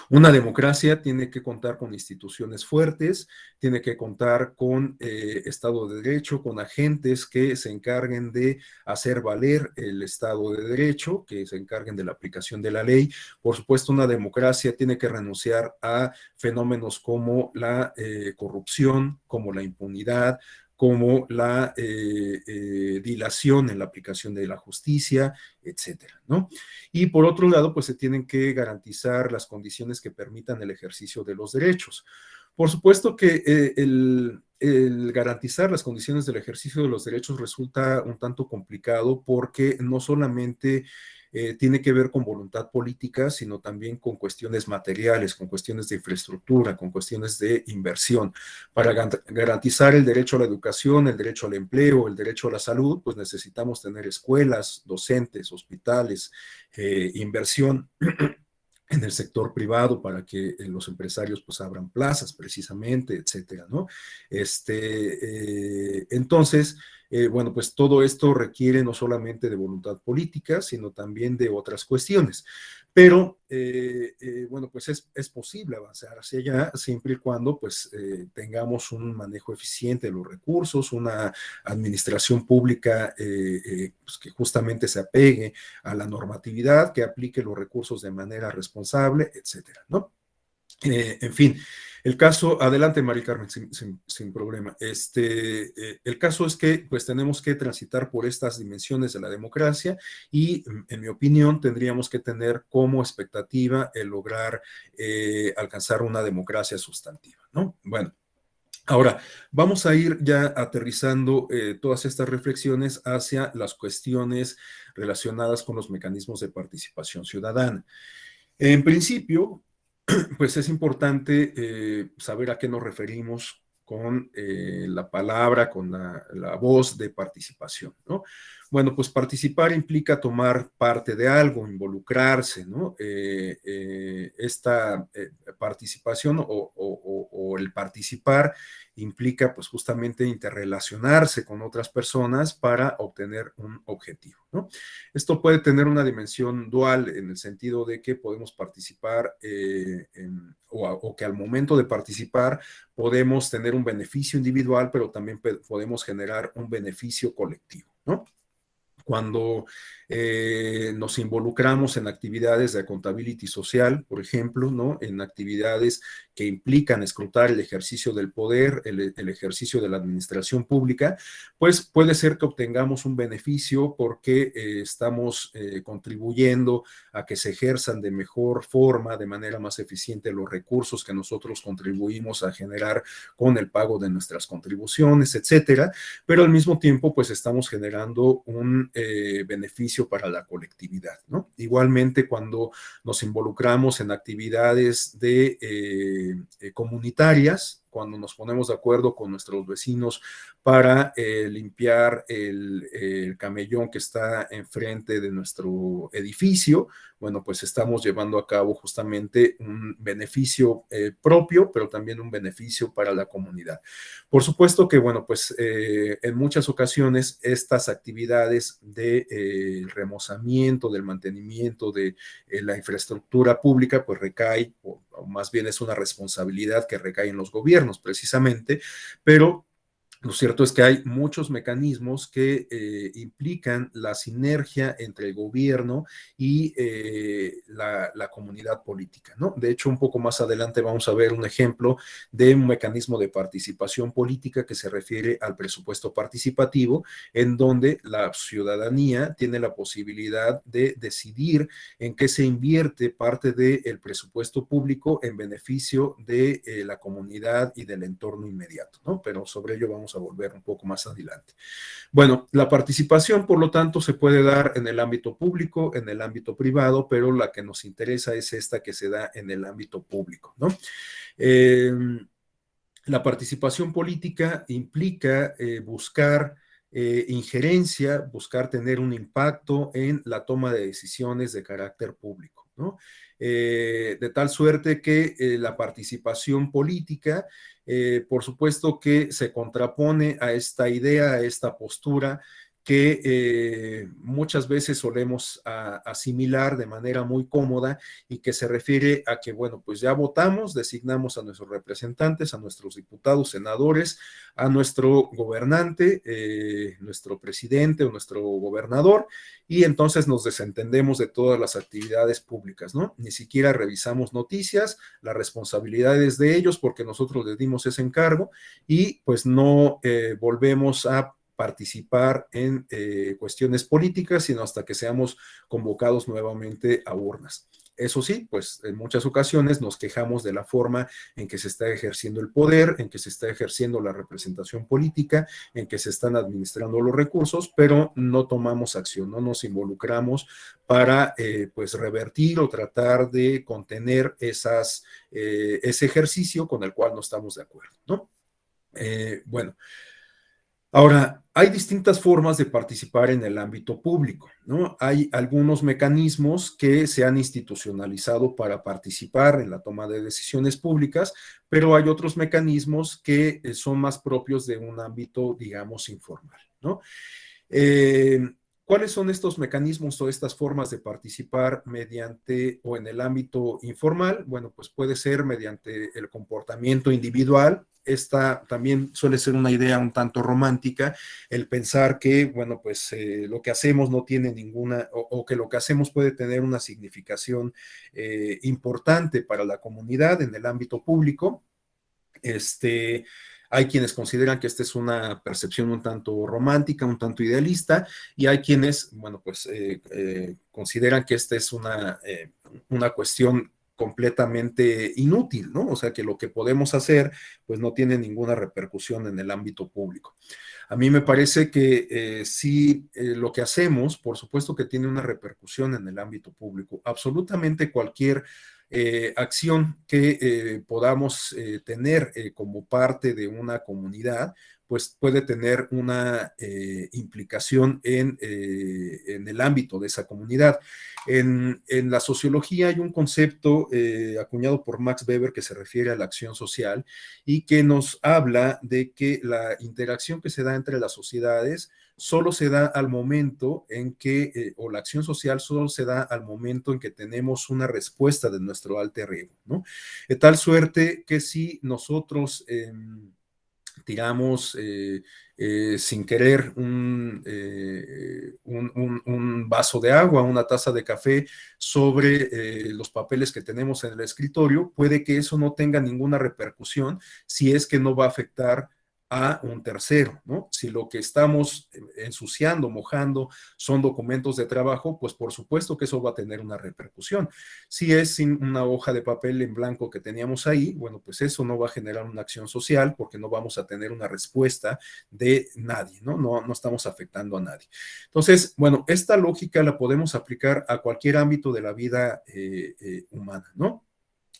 Una democracia tiene que contar con instituciones fuertes, tiene que contar con Estado de Derecho, con agentes que se encarguen de hacer valer el Estado de Derecho, que se encarguen de la aplicación de la ley. Por supuesto, una democracia tiene que renunciar a fenómenos como la corrupción, como la impunidad, como la dilación en la aplicación de la justicia, etcétera, ¿no? Y por otro lado, pues se tienen que garantizar las condiciones que permitan el ejercicio de los derechos. Por supuesto que el garantizar las condiciones del ejercicio de los derechos resulta un tanto complicado, porque no solamente tiene que ver con voluntad política, sino también con cuestiones materiales, con cuestiones de infraestructura, con cuestiones de inversión. Para garantizar el derecho a la educación, el derecho al empleo, el derecho a la salud, pues necesitamos tener escuelas, docentes, hospitales, inversión en el sector privado para que los empresarios pues abran plazas precisamente, etcétera, ¿no? Entonces, bueno, pues todo esto requiere no solamente de voluntad política, sino también de otras cuestiones. Pero, bueno, pues es posible avanzar hacia allá siempre y cuando pues tengamos un manejo eficiente de los recursos, una administración pública pues, que justamente se apegue a la normatividad, que aplique los recursos de manera responsable, etcétera, ¿no? En fin, el caso, adelante Mari Carmen, sin problema. El caso es que pues tenemos que transitar por estas dimensiones de la democracia y en mi opinión tendríamos que tener como expectativa el lograr alcanzar una democracia sustantiva, ¿no? Bueno. Ahora, vamos a ir ya aterrizando todas estas reflexiones hacia las cuestiones relacionadas con los mecanismos de participación ciudadana. En principio, pues es importante saber a qué nos referimos con la palabra, con la voz de participación, ¿no? Bueno, pues participar implica tomar parte de algo, involucrarse, ¿no? Esta participación o el participar implica pues justamente interrelacionarse con otras personas para obtener un objetivo, ¿no? Esto puede tener una dimensión dual en el sentido de que podemos participar o que al momento de participar podemos tener un beneficio individual, pero también podemos generar un beneficio colectivo, ¿no? Cuando nos involucramos en actividades de accountability social, por ejemplo, ¿no? En actividades que implican escrutar el ejercicio del poder, el ejercicio de la administración pública, pues puede ser que obtengamos un beneficio porque estamos contribuyendo a que se ejerzan de mejor forma, de manera más eficiente los recursos que nosotros contribuimos a generar con el pago de nuestras contribuciones, etcétera, pero al mismo tiempo pues estamos generando un beneficio para la colectividad, ¿no? Igualmente, cuando nos involucramos en actividades comunitarias, cuando nos ponemos de acuerdo con nuestros vecinos para limpiar el camellón que está enfrente de nuestro edificio, bueno, pues estamos llevando a cabo justamente un beneficio propio, pero también un beneficio para la comunidad. Por supuesto que, bueno, pues en muchas ocasiones estas actividades de remozamiento, del mantenimiento de la infraestructura pública, pues recae, o más bien es una responsabilidad que recae en los gobiernos precisamente, pero lo cierto es que hay muchos mecanismos que implican la sinergia entre el gobierno y la comunidad política, ¿no? De hecho, un poco más adelante vamos a ver un ejemplo de un mecanismo de participación política que se refiere al presupuesto participativo, en donde la ciudadanía tiene la posibilidad de decidir en qué se invierte parte del presupuesto público en beneficio de la comunidad y del entorno inmediato, ¿no? Pero sobre ello vamos a volver un poco más adelante. Bueno, la participación, por lo tanto, se puede dar en el ámbito público, en el ámbito privado, pero la que nos interesa es esta que se da en el ámbito público, ¿no? La participación política implica buscar injerencia, buscar tener un impacto en la toma de decisiones de carácter público, ¿no? De tal suerte que la participación política, por supuesto que se contrapone a esta idea, a esta postura que muchas veces solemos asimilar de manera muy cómoda y que se refiere a que, bueno, pues ya votamos, designamos a nuestros representantes, a nuestros diputados, senadores, a nuestro gobernante, nuestro presidente o nuestro gobernador, y entonces nos desentendemos de todas las actividades públicas, ¿no? Ni siquiera revisamos noticias, la responsabilidad es de ellos porque nosotros les dimos ese encargo y pues no volvemos a participar en cuestiones políticas, sino hasta que seamos convocados nuevamente a urnas. Eso sí, pues en muchas ocasiones nos quejamos de la forma en que se está ejerciendo el poder, en que se está ejerciendo la representación política, en que se están administrando los recursos, pero no tomamos acción, no nos involucramos para pues revertir o tratar de contener ese ejercicio con el cual no estamos de acuerdo, ¿no? Bueno. Ahora, Hay distintas formas de participar en el ámbito público, ¿no? Hay algunos mecanismos que se han institucionalizado para participar en la toma de decisiones públicas, pero hay otros mecanismos que son más propios de un ámbito, digamos, informal, ¿no? Eh, ¿Cuáles son estos mecanismos o estas formas de participar mediante o en el ámbito informal? Bueno, pues puede ser mediante el comportamiento individual. Esta también suele ser una idea un tanto romántica, el pensar que, bueno, pues lo que hacemos no tiene ninguna, o que lo que hacemos puede tener una significación importante para la comunidad en el ámbito público. Hay quienes consideran que esta es una percepción un tanto romántica, un tanto idealista, y hay quienes, bueno, pues consideran que esta es una cuestión completamente inútil, ¿no? O sea, que lo que podemos hacer, pues no tiene ninguna repercusión en el ámbito público. A mí me parece que sí, lo que hacemos, por supuesto que tiene una repercusión en el ámbito público. Absolutamente cualquier acción que podamos tener como parte de una comunidad, pues puede tener una implicación en el ámbito de esa comunidad. En la sociología hay un concepto acuñado por Max Weber que se refiere a la acción social y que nos habla de que la interacción que se da entre las sociedades solo se da al momento en que, o la acción social solo se da al momento en que tenemos una respuesta de nuestro alter ego, ¿no? De tal suerte que si nosotros tiramos sin querer un vaso de agua, una taza de café sobre los papeles que tenemos en el escritorio, puede que eso no tenga ninguna repercusión si es que no va a afectar a un tercero, ¿no? Si lo que estamos ensuciando, mojando, son documentos de trabajo, pues por supuesto que eso va a tener una repercusión. Si es una hoja de papel en blanco que teníamos ahí, bueno, pues eso no va a generar una acción social porque no vamos a tener una respuesta de nadie, ¿no? No estamos afectando a nadie. Entonces, bueno, esta lógica la podemos aplicar a cualquier ámbito de la vida humana, ¿no?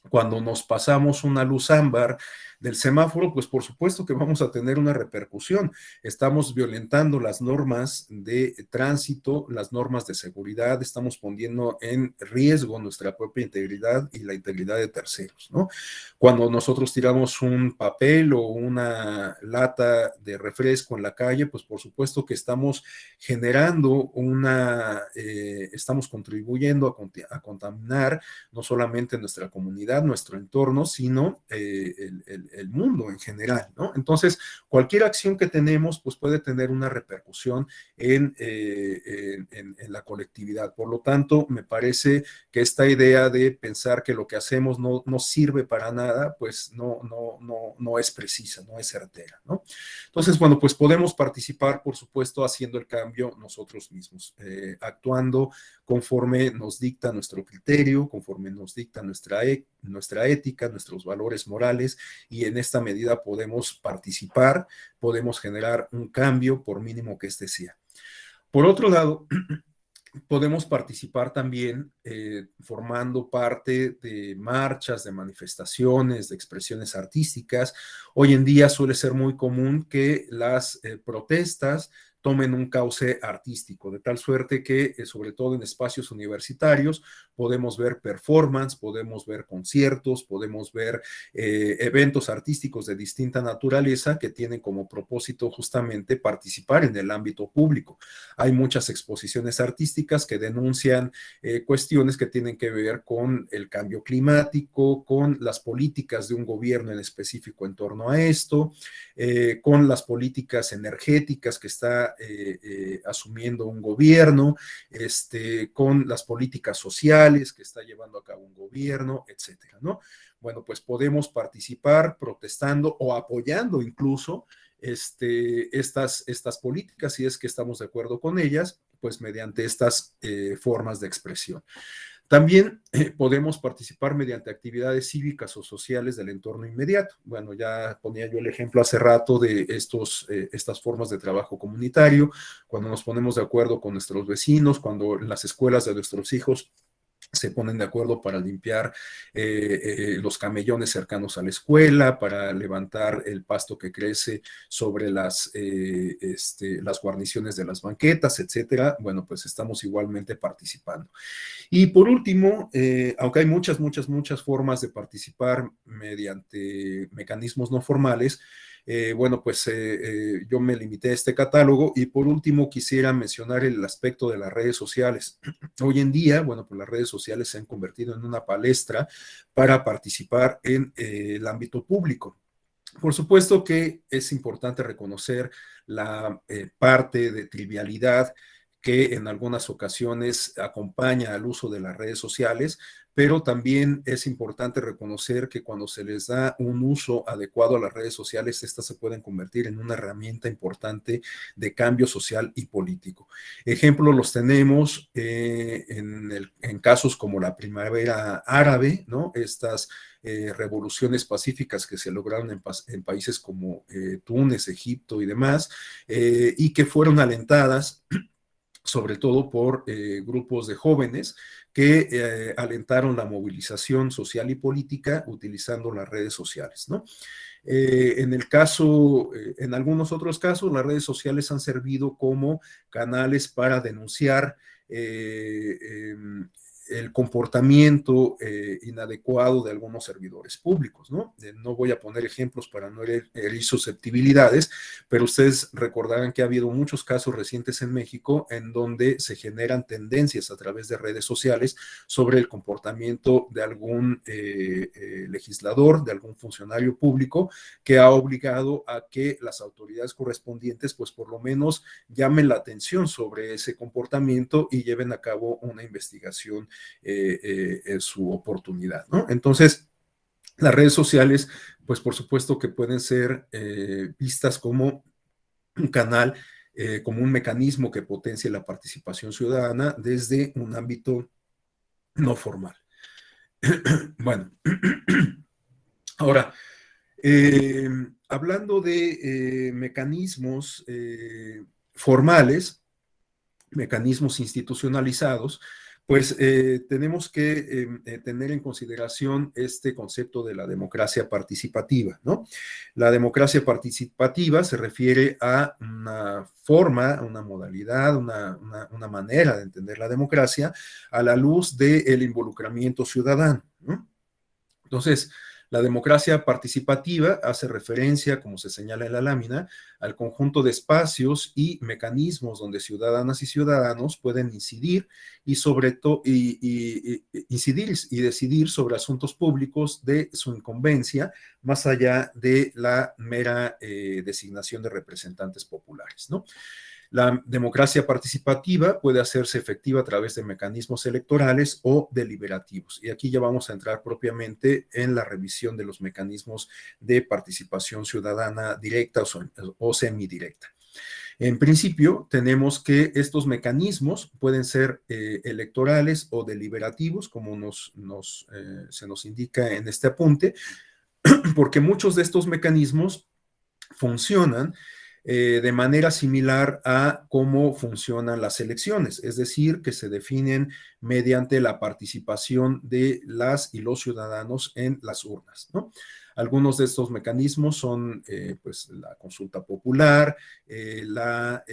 Cuando nos pasamos una luz ámbar del semáforo, pues por supuesto que vamos a tener una repercusión. Estamos violentando las normas de tránsito, las normas de seguridad, estamos poniendo en riesgo nuestra propia integridad y la integridad de terceros, ¿no? Cuando nosotros tiramos un papel o una lata de refresco en la calle, pues por supuesto que estamos generando estamos contribuyendo a contaminar no solamente nuestra comunidad, nuestro entorno, sino el mundo en general, ¿no? Entonces, cualquier acción que tenemos, pues puede tener una repercusión en la colectividad. Por lo tanto, me parece que esta idea de pensar que lo que hacemos no sirve para nada, pues no es precisa, no es certera, ¿no? Entonces, bueno, pues podemos participar, por supuesto, haciendo el cambio nosotros mismos, actuando conforme nos dicta nuestro criterio, conforme nos dicta nuestra ética, nuestros valores morales, y en esta medida podemos participar, podemos generar un cambio, por mínimo que este sea. Por otro lado, podemos participar también formando parte de marchas, de manifestaciones, de expresiones artísticas. Hoy en día suele ser muy común que las protestas tomen un cauce artístico, de tal suerte que, sobre todo en espacios universitarios, podemos ver performance, podemos ver conciertos, podemos ver eventos artísticos de distinta naturaleza que tienen como propósito justamente participar en el ámbito público. Hay muchas exposiciones artísticas que denuncian cuestiones que tienen que ver con el cambio climático, con las políticas de un gobierno en específico en torno a esto, con las políticas energéticas que está asumiendo un gobierno, con las políticas sociales que está llevando a cabo un gobierno, etcétera, ¿no? Bueno, pues podemos participar protestando o apoyando incluso estas políticas, si es que estamos de acuerdo con ellas, pues mediante estas formas de expresión. También podemos participar mediante actividades cívicas o sociales del entorno inmediato. Bueno, ya ponía yo el ejemplo hace rato de estas formas de trabajo comunitario, cuando nos ponemos de acuerdo con nuestros vecinos, cuando en las escuelas de nuestros hijos se ponen de acuerdo para limpiar los camellones cercanos a la escuela, para levantar el pasto que crece sobre las guarniciones de las banquetas, etcétera. Bueno, pues estamos igualmente participando. Y por último, aunque hay muchas formas de participar mediante mecanismos no formales, bueno, pues yo me limité a este catálogo y por último quisiera mencionar el aspecto de las redes sociales. Hoy en día, bueno, pues las redes sociales se han convertido en una palestra para participar en el ámbito público. Por supuesto que es importante reconocer la parte de trivialidad que en algunas ocasiones acompaña al uso de las redes sociales, pero también es importante reconocer que cuando se les da un uso adecuado a las redes sociales, estas se pueden convertir en una herramienta importante de cambio social y político. Ejemplos los tenemos en casos como la primavera árabe, ¿no? Estas revoluciones pacíficas que se lograron en países como Túnez, Egipto y demás, y que fueron alentadas sobre todo por grupos de jóvenes que alentaron la movilización social y política utilizando las redes sociales, ¿no? En algunos otros casos, las redes sociales han servido como canales para denunciar el comportamiento inadecuado de algunos servidores públicos, ¿no? No voy a poner ejemplos para no herir susceptibilidades, pero ustedes recordarán que ha habido muchos casos recientes en México en donde se generan tendencias a través de redes sociales sobre el comportamiento de algún legislador, de algún funcionario público que ha obligado a que las autoridades correspondientes, pues por lo menos llamen la atención sobre ese comportamiento y lleven a cabo una investigación en su oportunidad, ¿no? Entonces, las redes sociales, pues por supuesto que pueden ser vistas como un canal, como un mecanismo que potencie la participación ciudadana desde un ámbito no formal. Bueno, ahora, hablando de mecanismos formales, mecanismos institucionalizados, pues tenemos que tener en consideración este concepto de la democracia participativa, ¿no? La democracia participativa se refiere a una forma, una modalidad, una manera de entender la democracia a la luz del involucramiento ciudadano, ¿no? Entonces, la democracia participativa hace referencia, como se señala en la lámina, al conjunto de espacios y mecanismos donde ciudadanas y ciudadanos pueden incidir y sobre todo incidir y decidir sobre asuntos públicos de su incumbencia, más allá de la mera designación de representantes populares, ¿no? La democracia participativa puede hacerse efectiva a través de mecanismos electorales o deliberativos. Y aquí ya vamos a entrar propiamente en la revisión de los mecanismos de participación ciudadana directa o semidirecta. En principio, tenemos que estos mecanismos pueden ser electorales o deliberativos, como se nos indica en este apunte, porque muchos de estos mecanismos funcionan de manera similar a cómo funcionan las elecciones, es decir, que se definen mediante la participación de las y los ciudadanos en las urnas, ¿no? Algunos de estos mecanismos son pues la consulta popular, la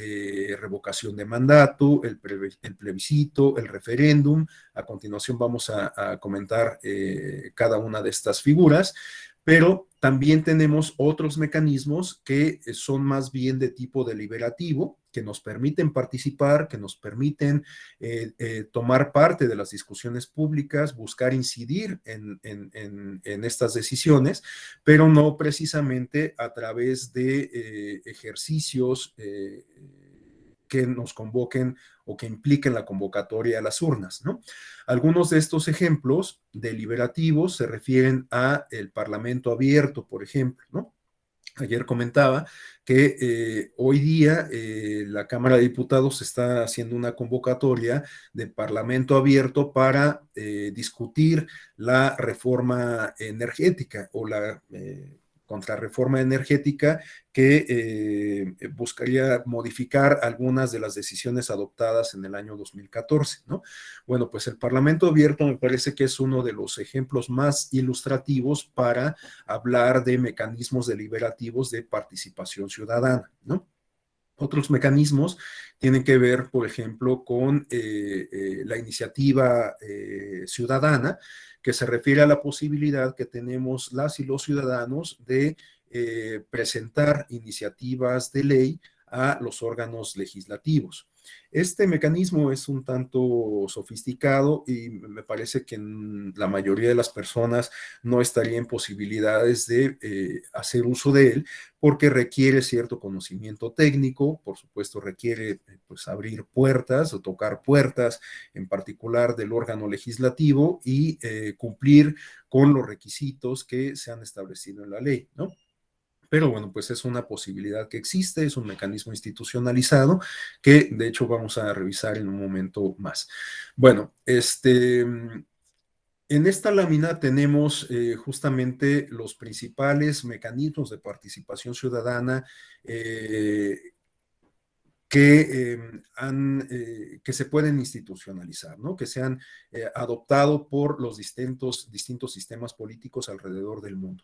revocación de mandato, el plebiscito, el referéndum. A continuación vamos a comentar cada una de estas figuras, pero también tenemos otros mecanismos que son más bien de tipo deliberativo, que nos permiten participar, que nos permiten tomar parte de las discusiones públicas, buscar incidir en estas decisiones, pero no precisamente a través de ejercicios que nos convoquen o que impliquen la convocatoria a las urnas, ¿no? Algunos de estos ejemplos deliberativos se refieren a el Parlamento abierto, por ejemplo, ¿no? Ayer comentaba que hoy día la Cámara de Diputados está haciendo una convocatoria de Parlamento abierto para discutir la reforma energética o contrarreforma energética que buscaría modificar algunas de las decisiones adoptadas en el año 2014, ¿no? Bueno, pues el Parlamento abierto me parece que es uno de los ejemplos más ilustrativos para hablar de mecanismos deliberativos de participación ciudadana, ¿no? Otros mecanismos tienen que ver, por ejemplo, con la iniciativa ciudadana, que se refiere a la posibilidad que tenemos las y los ciudadanos de presentar iniciativas de ley a los órganos legislativos. Este mecanismo es un tanto sofisticado y me parece que la mayoría de las personas no estaría en posibilidades de hacer uso de él porque requiere cierto conocimiento técnico, por supuesto requiere pues abrir puertas o tocar puertas en particular del órgano legislativo y cumplir con los requisitos que se han establecido en la ley, ¿no? Pero bueno, pues es una posibilidad que existe, es un mecanismo institucionalizado que de hecho vamos a revisar en un momento más. Bueno, en esta lámina tenemos justamente los principales mecanismos de participación ciudadana que se pueden institucionalizar, ¿no? Que se han adoptado por los distintos sistemas políticos alrededor del mundo.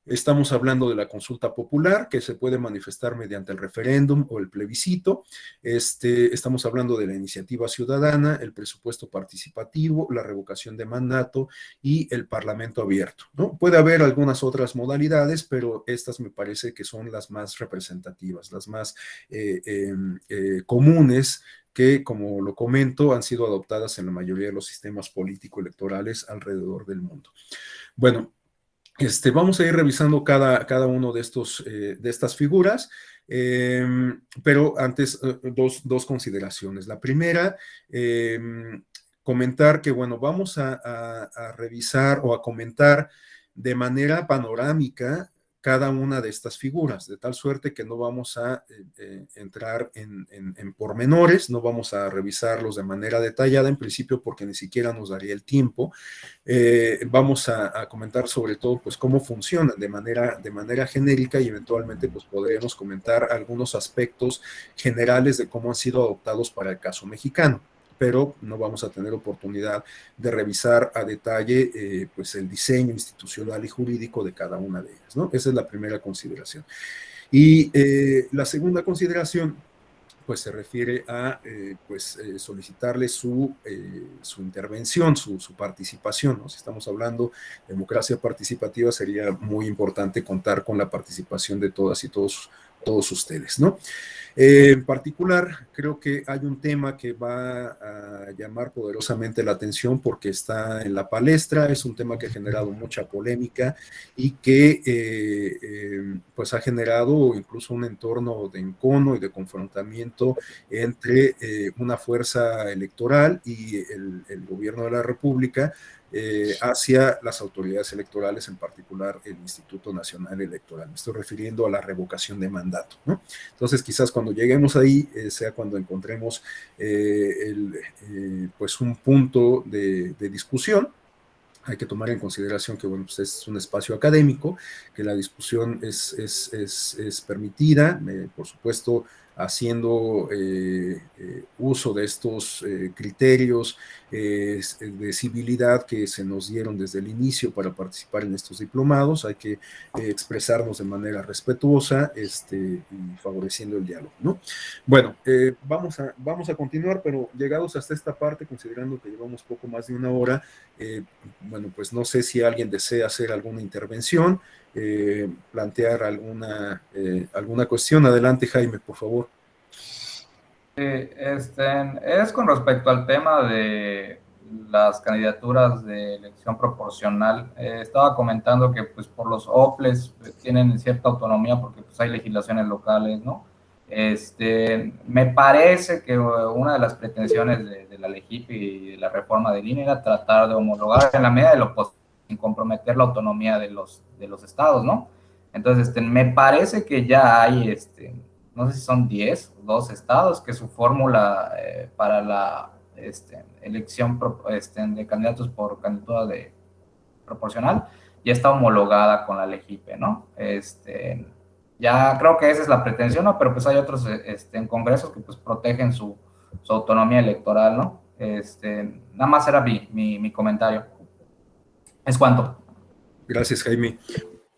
Estamos hablando de la consulta popular, que se puede manifestar mediante el referéndum o el plebiscito. Estamos hablando de la iniciativa ciudadana, el presupuesto participativo, la revocación de mandato y el parlamento abierto, ¿no? Puede haber algunas otras modalidades, pero estas me parece que son las más representativas, las más comunes que, como lo comento, han sido adoptadas en la mayoría de los sistemas político-electorales alrededor del mundo. Bueno, vamos a ir revisando cada uno de estas figuras, pero antes dos consideraciones. La primera, comentar que, bueno, vamos a revisar o a comentar de manera panorámica cada una de estas figuras, de tal suerte que no vamos a entrar en pormenores, no vamos a revisarlos de manera detallada en principio porque ni siquiera nos daría el tiempo. Vamos a comentar sobre todo pues cómo funcionan de manera genérica y eventualmente pues podremos comentar algunos aspectos generales de cómo han sido adoptados para el caso mexicano, pero no vamos a tener oportunidad de revisar a detalle pues el diseño institucional y jurídico de cada una de ellas, ¿no? Esa es la primera consideración. Y la segunda consideración pues se refiere a solicitarle su intervención, su participación, ¿no? Si estamos hablando de democracia participativa, sería muy importante contar con la participación de todas y todos ustedes, ¿no? En particular, creo que hay un tema que va a llamar poderosamente la atención porque está en la palestra, es un tema que ha generado mucha polémica y que pues ha generado incluso un entorno de encono y de confrontamiento entre una fuerza electoral y el gobierno de la República hacia las autoridades electorales, en particular el Instituto Nacional Electoral. Me estoy refiriendo a la revocación de mandato, ¿no? Entonces, quizás cuando lleguemos ahí sea cuando encontremos pues un punto de discusión. Hay que tomar en consideración que, bueno, pues es un espacio académico, que la discusión es permitida, por supuesto, haciendo uso de estos criterios de civilidad que se nos dieron desde el inicio para participar en estos diplomados. Hay que expresarnos de manera respetuosa y favoreciendo el diálogo, ¿no? Bueno, vamos a continuar, pero llegados hasta esta parte, considerando que llevamos poco más de una hora, bueno, pues no sé si alguien desea hacer alguna intervención, plantear alguna cuestión. Adelante, Jaime, por favor. Es con respecto al tema de las candidaturas de elección proporcional. Estaba comentando que pues por los OPLES tienen cierta autonomía porque pues hay legislaciones locales, ¿no? Me parece que una de las pretensiones de la LEGIP y de la reforma del INE era tratar de homologar en la medida de lo posible sin comprometer la autonomía de los estados, ¿no? Entonces, me parece que ya hay, no sé si son 10 o 2 estados que su fórmula para la elección de candidatos por candidatura proporcional ya está homologada con la LEGIPE, ¿no? Ya creo que esa es la pretensión, ¿no? Pero pues hay otros en congresos que pues protegen su autonomía electoral, ¿no? Nada más era mi comentario. Es cuanto. Gracias, Jaime.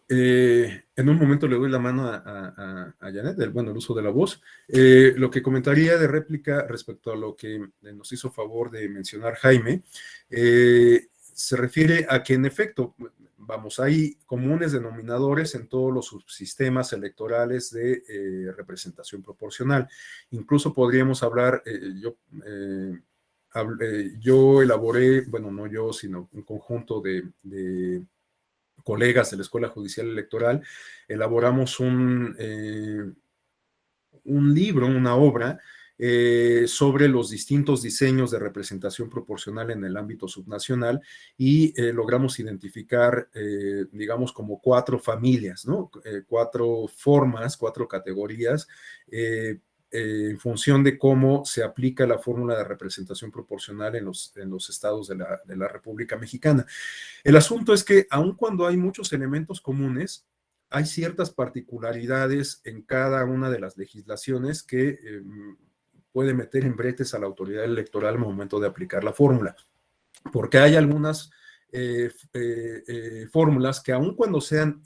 En un momento le doy la mano a Janet, el uso de la voz. Lo que comentaría de réplica respecto a lo que nos hizo favor de mencionar Jaime, se refiere a que en efecto, vamos, hay comunes denominadores en todos los subsistemas electorales de representación proporcional. Incluso podríamos hablar, yo elaboré, bueno, no yo, sino un conjunto de colegas de la Escuela Judicial Electoral, elaboramos un libro, una obra, sobre los distintos diseños de representación proporcional en el ámbito subnacional y logramos identificar, digamos, como 4 familias, ¿no? 4 formas, 4 categorías, en función de cómo se aplica la fórmula de representación proporcional en los estados de la República Mexicana. El asunto es que aun cuando hay muchos elementos comunes, hay ciertas particularidades en cada una de las legislaciones que puede meter en bretes a la autoridad electoral al momento de aplicar la fórmula, porque hay algunas fórmulas que aun cuando sean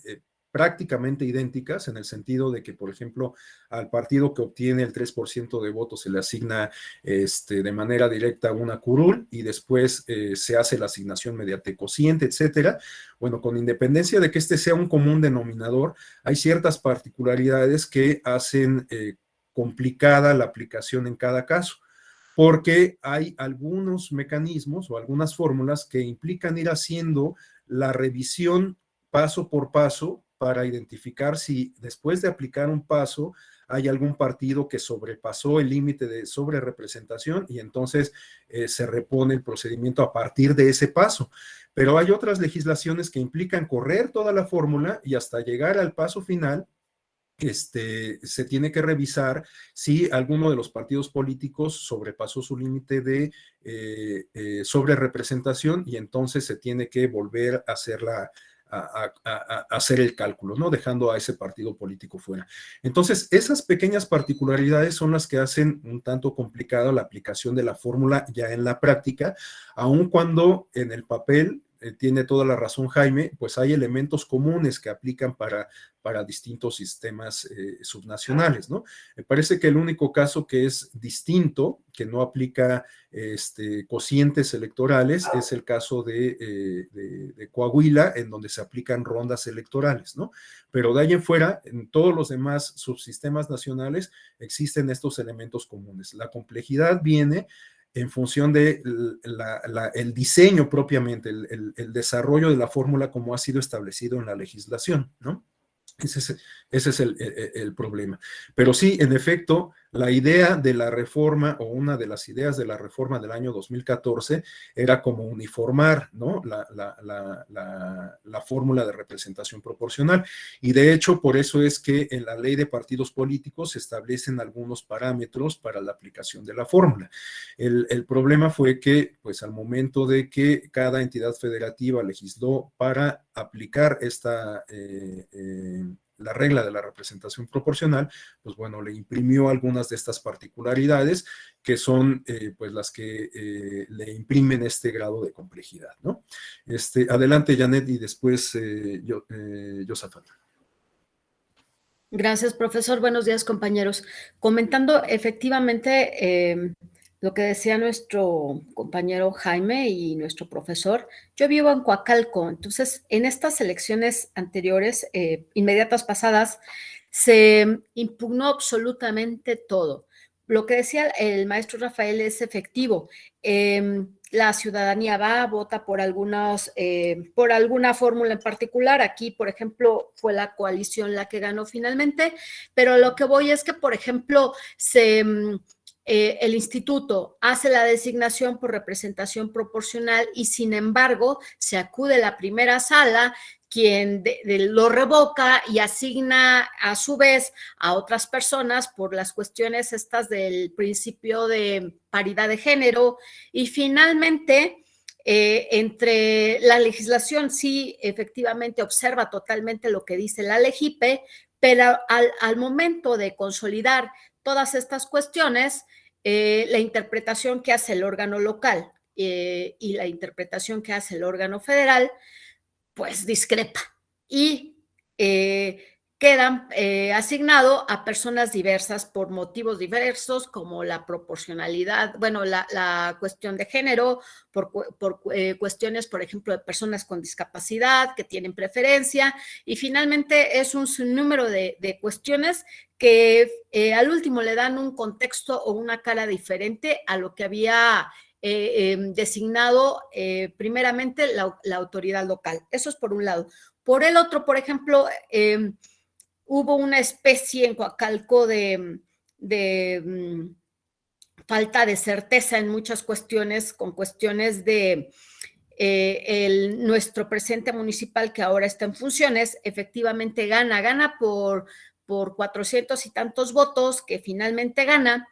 prácticamente idénticas, en el sentido de que, por ejemplo, al partido que obtiene el 3% de votos se le asigna de manera directa una curul y después se hace la asignación mediante cociente, etcétera. Bueno, con independencia de que este sea un común denominador, hay ciertas particularidades que hacen complicada la aplicación en cada caso, porque hay algunos mecanismos o algunas fórmulas que implican ir haciendo la revisión paso por paso para identificar si después de aplicar un paso hay algún partido que sobrepasó el límite de sobrerepresentación y entonces se repone el procedimiento a partir de ese paso. Pero hay otras legislaciones que implican correr toda la fórmula y hasta llegar al paso final se tiene que revisar si alguno de los partidos políticos sobrepasó su límite de sobrerepresentación y entonces se tiene que volver a hacer el cálculo, ¿no? Dejando a ese partido político fuera. Entonces, esas pequeñas particularidades son las que hacen un tanto complicada la aplicación de la fórmula ya en la práctica, aun cuando en el papel tiene toda la razón Jaime, pues hay elementos comunes que aplican para distintos sistemas subnacionales, ¿no? Me parece que el único caso que es distinto, que no aplica cocientes electorales, es el caso de Coahuila, en donde se aplican rondas electorales, ¿no? Pero de ahí en fuera, en todos los demás subsistemas nacionales existen estos elementos comunes. La complejidad viene en función de el diseño propiamente, el desarrollo de la fórmula como ha sido establecido en la legislación, ¿no? Ese es el problema. Pero sí, en efecto, la idea de la reforma, o una de las ideas de la reforma del año 2014, era como uniformar, ¿no? la fórmula de representación proporcional. Y de hecho, por eso es que en la ley de partidos políticos se establecen algunos parámetros para la aplicación de la fórmula. El problema fue que, pues al momento de que cada entidad federativa legisló para aplicar la regla de la representación proporcional, pues bueno, le imprimió algunas de estas particularidades que son pues las que le imprimen este grado de complejidad, ¿no? Adelante, Janet, y después Josafat. Gracias, profesor. Buenos días, compañeros. Comentando efectivamente lo que decía nuestro compañero Jaime y nuestro profesor, yo vivo en Coacalco, entonces en estas elecciones anteriores, inmediatas pasadas, se impugnó absolutamente todo. Lo que decía el maestro Rafael es efectivo. La ciudadanía va, vota por alguna fórmula en particular. Aquí, por ejemplo, fue la coalición la que ganó finalmente, pero lo que voy es que, por ejemplo, el instituto hace la designación por representación proporcional y sin embargo se acude a la primera sala, quien lo revoca y asigna a su vez a otras personas por las cuestiones estas del principio de paridad de género y finalmente entre la legislación sí efectivamente observa totalmente lo que dice la LEGIPE, pero al momento de consolidar todas estas cuestiones, la interpretación que hace el órgano local y la interpretación que hace el órgano federal, pues discrepa y quedan asignado a personas diversas por motivos diversos, como la proporcionalidad, bueno, la cuestión de género, por cuestiones, por ejemplo, de personas con discapacidad que tienen preferencia, y finalmente es un sinnúmero de cuestiones que al último le dan un contexto o una cara diferente a lo que había designado primeramente la autoridad local. Eso es por un lado. Por el otro, por ejemplo, hubo una especie en Coacalco de falta de certeza en muchas cuestiones, con cuestiones de nuestro presidente municipal, que ahora está en funciones, efectivamente gana por 400 y tantos votos, que finalmente gana,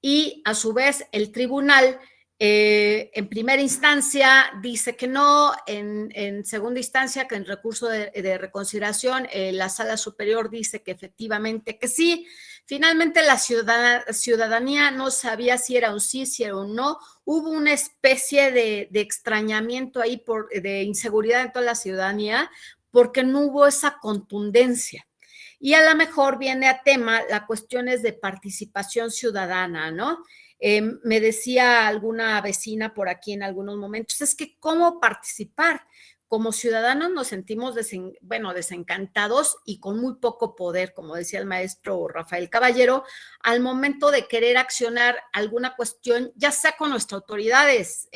y a su vez el tribunal en primera instancia dice que no, en segunda instancia que en recurso de reconsideración la sala superior dice que efectivamente que sí. Finalmente la ciudadanía no sabía si era un sí, si era un no. Hubo una especie de extrañamiento ahí de inseguridad en toda la ciudadanía porque no hubo esa contundencia. Y a lo mejor viene a tema las cuestiones de participación ciudadana, ¿no? Me decía alguna vecina por aquí en algunos momentos, es que ¿cómo participar? Como ciudadanos nos sentimos desencantados y con muy poco poder, como decía el maestro Rafael Caballero, al momento de querer accionar alguna cuestión, ya sea con nuestras autoridades,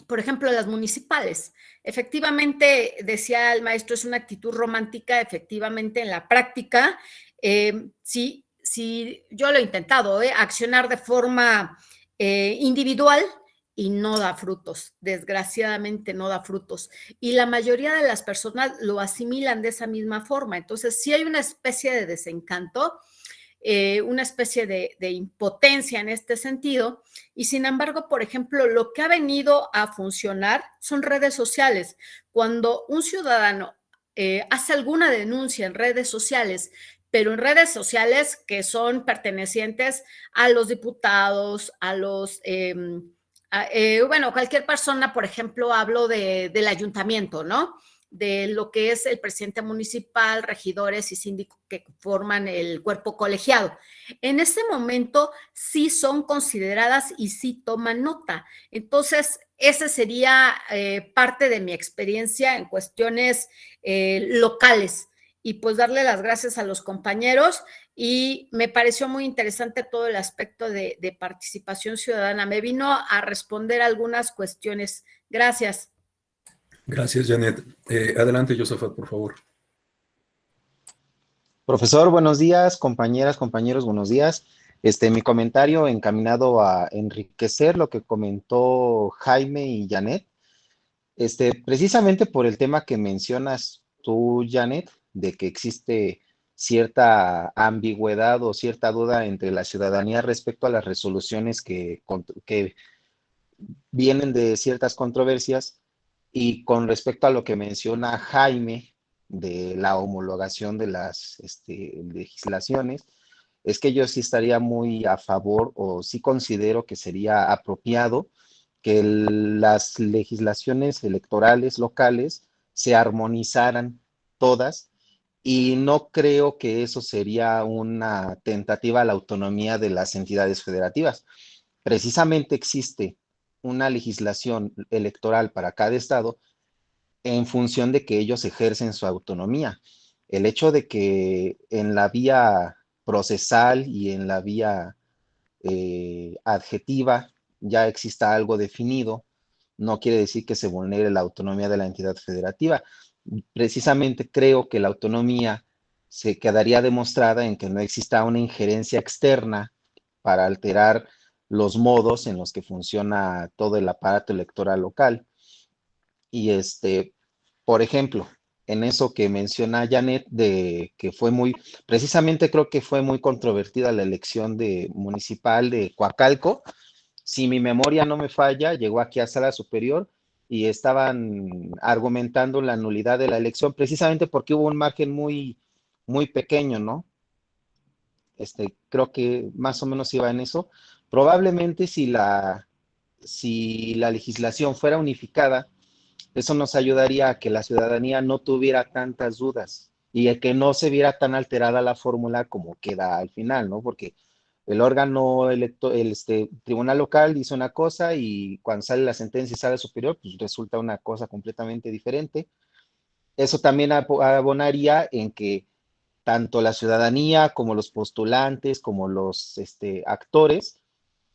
por ejemplo, las municipales. Efectivamente, decía el maestro, es una actitud romántica, efectivamente, en la práctica, sí, yo lo he intentado, accionar de forma individual y no da frutos, desgraciadamente no da frutos. Y la mayoría de las personas lo asimilan de esa misma forma. Entonces, sí hay una especie de desencanto, una especie de impotencia en este sentido, y sin embargo, por ejemplo, lo que ha venido a funcionar son redes sociales. Cuando un ciudadano hace alguna denuncia en redes sociales, pero en redes sociales que son pertenecientes a los diputados, a los, cualquier persona, por ejemplo, hablo del ayuntamiento, ¿no? De lo que es el presidente municipal, regidores y síndicos que forman el cuerpo colegiado. En ese momento sí son consideradas y sí toman nota. Entonces, ese sería parte de mi experiencia en cuestiones locales. Y pues darle las gracias a los compañeros, y me pareció muy interesante todo el aspecto de participación ciudadana. Me vino a responder algunas cuestiones. Gracias. Gracias, Janet. Adelante, Josafat, por favor. Profesor, buenos días. Compañeras, compañeros, buenos días. Mi comentario encaminado a enriquecer lo que comentó Jaime y Janet. Precisamente por el tema que mencionas tú, Janet, de que existe cierta ambigüedad o cierta duda entre la ciudadanía respecto a las resoluciones que vienen de ciertas controversias, y con respecto a lo que menciona Jaime de la homologación de las legislaciones, es que yo sí estaría muy a favor, o sí considero que sería apropiado que las legislaciones electorales locales se armonizaran todas, y no creo que eso sería una tentativa a la autonomía de las entidades federativas. Precisamente existe una legislación electoral para cada estado en función de que ellos ejercen su autonomía. El hecho de que en la vía procesal y en la vía adjetiva ya exista algo definido, no quiere decir que se vulnere la autonomía de la entidad federativa. Precisamente creo que la autonomía se quedaría demostrada en que no exista una injerencia externa para alterar los modos en los que funciona todo el aparato electoral local. Y por ejemplo, en eso que menciona Janet, de que fue precisamente creo que fue muy controvertida la elección municipal de Coacalco, si mi memoria no me falla, llegó aquí a sala superior y estaban argumentando la nulidad de la elección, precisamente porque hubo un margen muy, muy pequeño, ¿no? Creo que más o menos iba en eso. Probablemente si la legislación fuera unificada, eso nos ayudaría a que la ciudadanía no tuviera tantas dudas y a que no se viera tan alterada la fórmula como queda al final, ¿no? Porque el órgano tribunal local dice una cosa y cuando sale la sentencia y sale superior, pues resulta una cosa completamente diferente. Eso también abonaría en que tanto la ciudadanía como los postulantes, como los actores,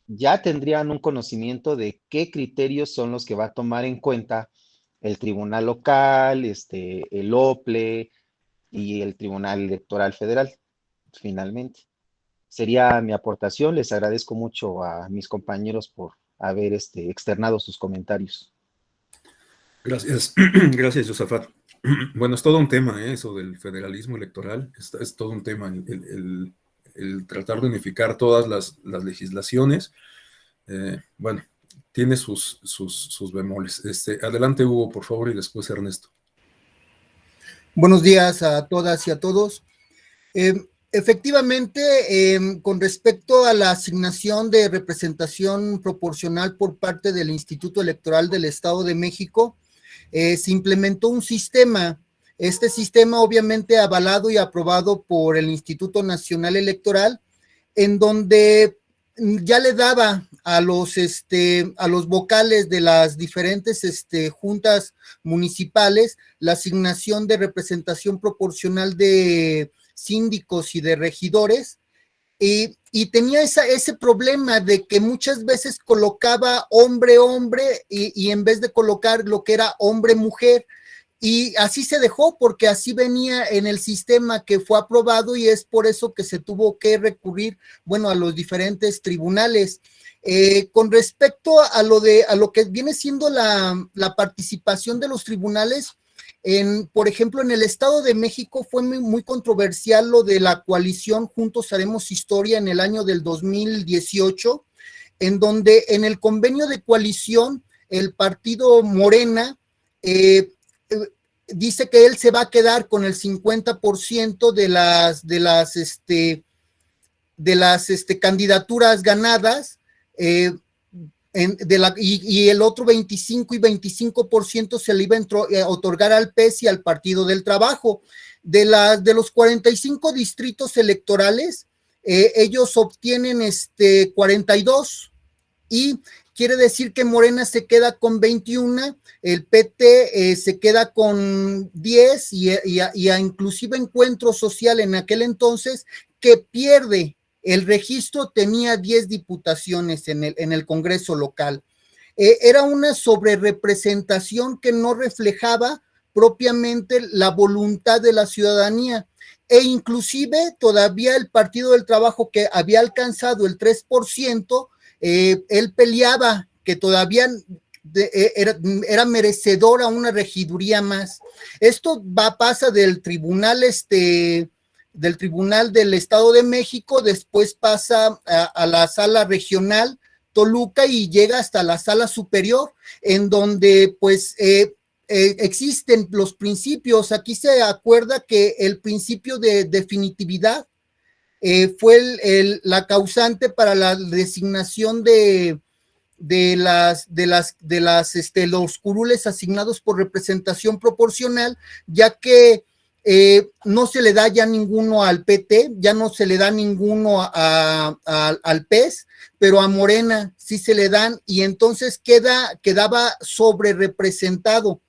ya tendrían un conocimiento de qué criterios son los que va a tomar en cuenta el tribunal local, el OPLE y el Tribunal Electoral Federal, finalmente. Sería mi aportación. Les agradezco mucho a mis compañeros por haber externado sus comentarios. Gracias, gracias, Josafat. Bueno, es todo un tema, eso del federalismo electoral, es todo un tema, el tratar de unificar todas las legislaciones. Bueno, tiene sus bemoles. Adelante, Hugo, por favor, y después Ernesto. Buenos días a todas y a todos. Efectivamente, con respecto a la asignación de representación proporcional por parte del Instituto Electoral del Estado de México, se implementó un sistema. Este sistema obviamente avalado y aprobado por el Instituto Nacional Electoral, en donde ya le daba a los vocales de las diferentes juntas municipales la asignación de representación proporcional de síndicos y de regidores, y tenía ese problema de que muchas veces colocaba hombre y en vez de colocar lo que era hombre-mujer, y así se dejó porque así venía en el sistema que fue aprobado, y es por eso que se tuvo que recurrir, bueno, a los diferentes tribunales. Con respecto a lo que viene siendo la participación de los tribunales, por ejemplo, en el Estado de México fue muy controversial lo de la coalición Juntos Haremos Historia en el año del 2018, en donde en el convenio de coalición el partido Morena dice que él se va a quedar con el 50% de las candidaturas ganadas, y el otro 25 y 25% se le iba a otorgar al PES y al Partido del Trabajo. De los 45 distritos electorales, ellos obtienen 42, y quiere decir que Morena se queda con 21, el PT se queda con 10, y a inclusive Encuentro Social en aquel entonces, que pierde el registro, tenía 10 diputaciones en el Congreso local. Era una sobrerepresentación que no reflejaba propiamente la voluntad de la ciudadanía, e inclusive todavía el Partido del Trabajo, que había alcanzado el 3%, él peleaba que todavía era merecedor a una regiduría más. Esto pasa del tribunal del Estado de México, después pasa a la sala regional Toluca y llega hasta la sala superior, en donde pues existen los principios. Aquí se acuerda que el principio de definitividad fue la causante para la designación de los curules asignados por representación proporcional, ya que no se le da ya ninguno al PT, ya no se le da ninguno al PES, pero a Morena sí se le dan, y entonces quedaba sobre representado,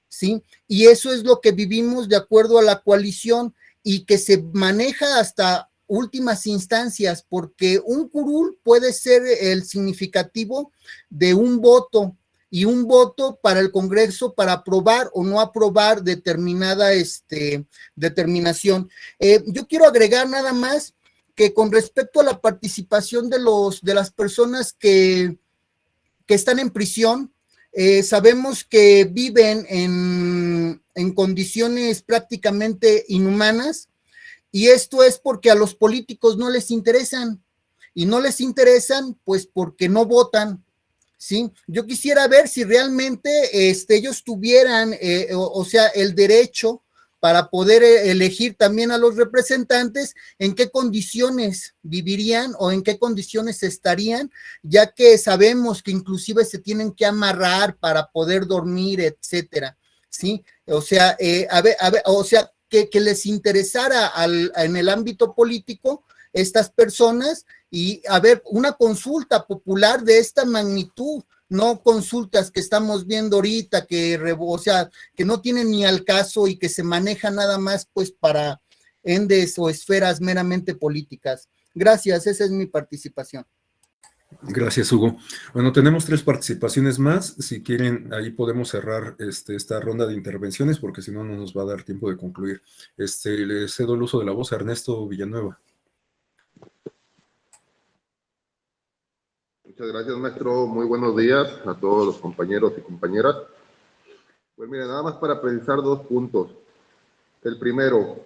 ¿sí? Y eso es lo que vivimos de acuerdo a la coalición, y que se maneja hasta últimas instancias, porque un curul puede ser el significativo de un voto, y un voto para el Congreso para aprobar o no aprobar determinada determinación. Yo quiero agregar nada más que con respecto a la participación de las personas que están en prisión, sabemos que viven en condiciones prácticamente inhumanas, y esto es porque a los políticos no les interesan. y no les interesan, pues porque no votan, ¿sí? Yo quisiera ver si realmente ellos tuvieran, o sea, el derecho para poder elegir también a los representantes, en qué condiciones vivirían o en qué condiciones estarían, ya que sabemos que inclusive se tienen que amarrar para poder dormir, etcétera, ¿sí? O sea, o sea, que les interesara en el ámbito político estas personas y a ver, una consulta popular de esta magnitud, no consultas que estamos viendo ahorita, o sea, que no tienen ni al caso y que se manejan nada más pues para endes o esferas meramente políticas. Gracias, esa es mi participación. Gracias, Hugo. Bueno, tenemos 3 participaciones más. Si quieren, ahí podemos cerrar esta ronda de intervenciones, porque si no, no nos va a dar tiempo de concluir. Le cedo el uso de la voz a Ernesto Villanueva. Muchas gracias, maestro. Muy buenos días a todos los compañeros y compañeras. Pues mire, nada más para precisar 2 puntos. El primero,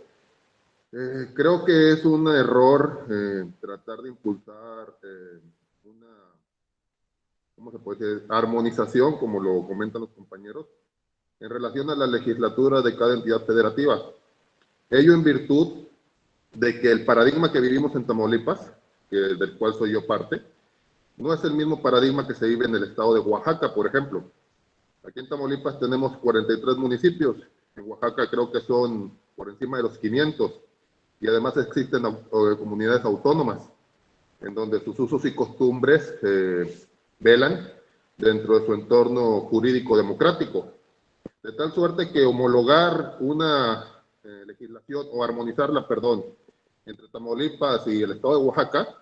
creo que es un error tratar de impulsar una, ¿cómo se puede decir?, armonización, como lo comentan los compañeros, en relación a la legislatura de cada entidad federativa. Ello en virtud de que el paradigma que vivimos en Tamaulipas, del cual soy yo parte, no es el mismo paradigma que se vive en el estado de Oaxaca, por ejemplo. Aquí en Tamaulipas tenemos 43 municipios, en Oaxaca creo que son por encima de los 500, y además existen comunidades autónomas, en donde sus usos y costumbres velan dentro de su entorno jurídico democrático. De tal suerte que homologar una legislación, o armonizarla, perdón, entre Tamaulipas y el estado de Oaxaca,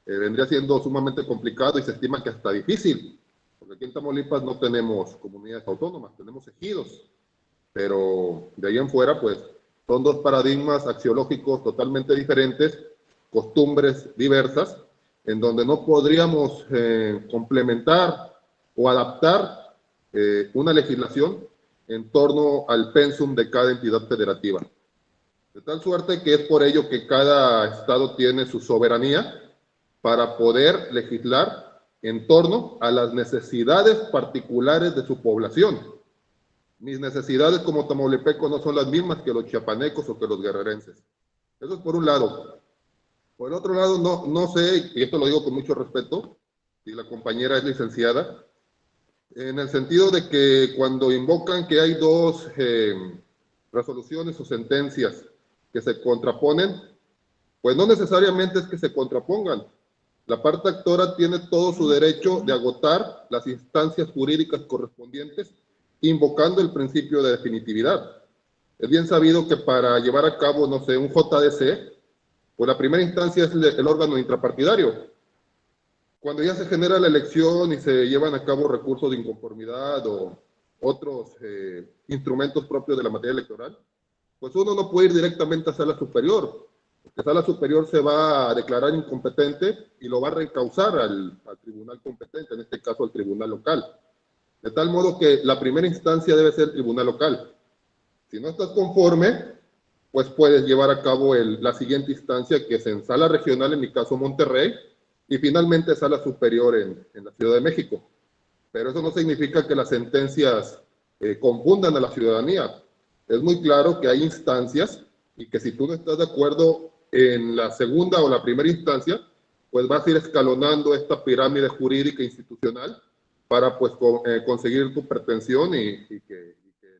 vendría siendo sumamente complicado y se estima que hasta difícil, porque aquí en Tamaulipas no tenemos comunidades autónomas, tenemos ejidos, pero de ahí en fuera, pues, son 2 paradigmas axiológicos totalmente diferentes, costumbres diversas, en donde no podríamos complementar o adaptar una legislación en torno al pensum de cada entidad federativa. De tal suerte que es por ello que cada estado tiene su soberanía para poder legislar en torno a las necesidades particulares de su población. Mis necesidades como tamaulipeco no son las mismas que los chiapanecos o que los guerrerenses. Eso es por un lado. Por el otro lado, no sé, y esto lo digo con mucho respeto, si la compañera es licenciada, en el sentido de que cuando invocan que hay 2 resoluciones o sentencias que se contraponen, pues no necesariamente es que se contrapongan. La parte actora tiene todo su derecho de agotar las instancias jurídicas correspondientes, invocando el principio de definitividad. Es bien sabido que para llevar a cabo, no sé, un JDC, pues la primera instancia es el órgano intrapartidario. Cuando ya se genera la elección y se llevan a cabo recursos de inconformidad o otros instrumentos propios de la materia electoral, pues uno no puede ir directamente a sala superior. La sala superior se va a declarar incompetente y lo va a reencauzar al tribunal competente, en este caso al tribunal local. De tal modo que la primera instancia debe ser el tribunal local. Si no estás conforme, pues puedes llevar a cabo la siguiente instancia, que es en sala regional, en mi caso Monterrey, y finalmente sala superior en la Ciudad de México. Pero eso no significa que las sentencias confundan a la ciudadanía. Es muy claro que hay instancias y que si tú no estás de acuerdo en la segunda o la primera instancia, pues vas a ir escalonando esta pirámide jurídica institucional para pues conseguir tu pretensión y que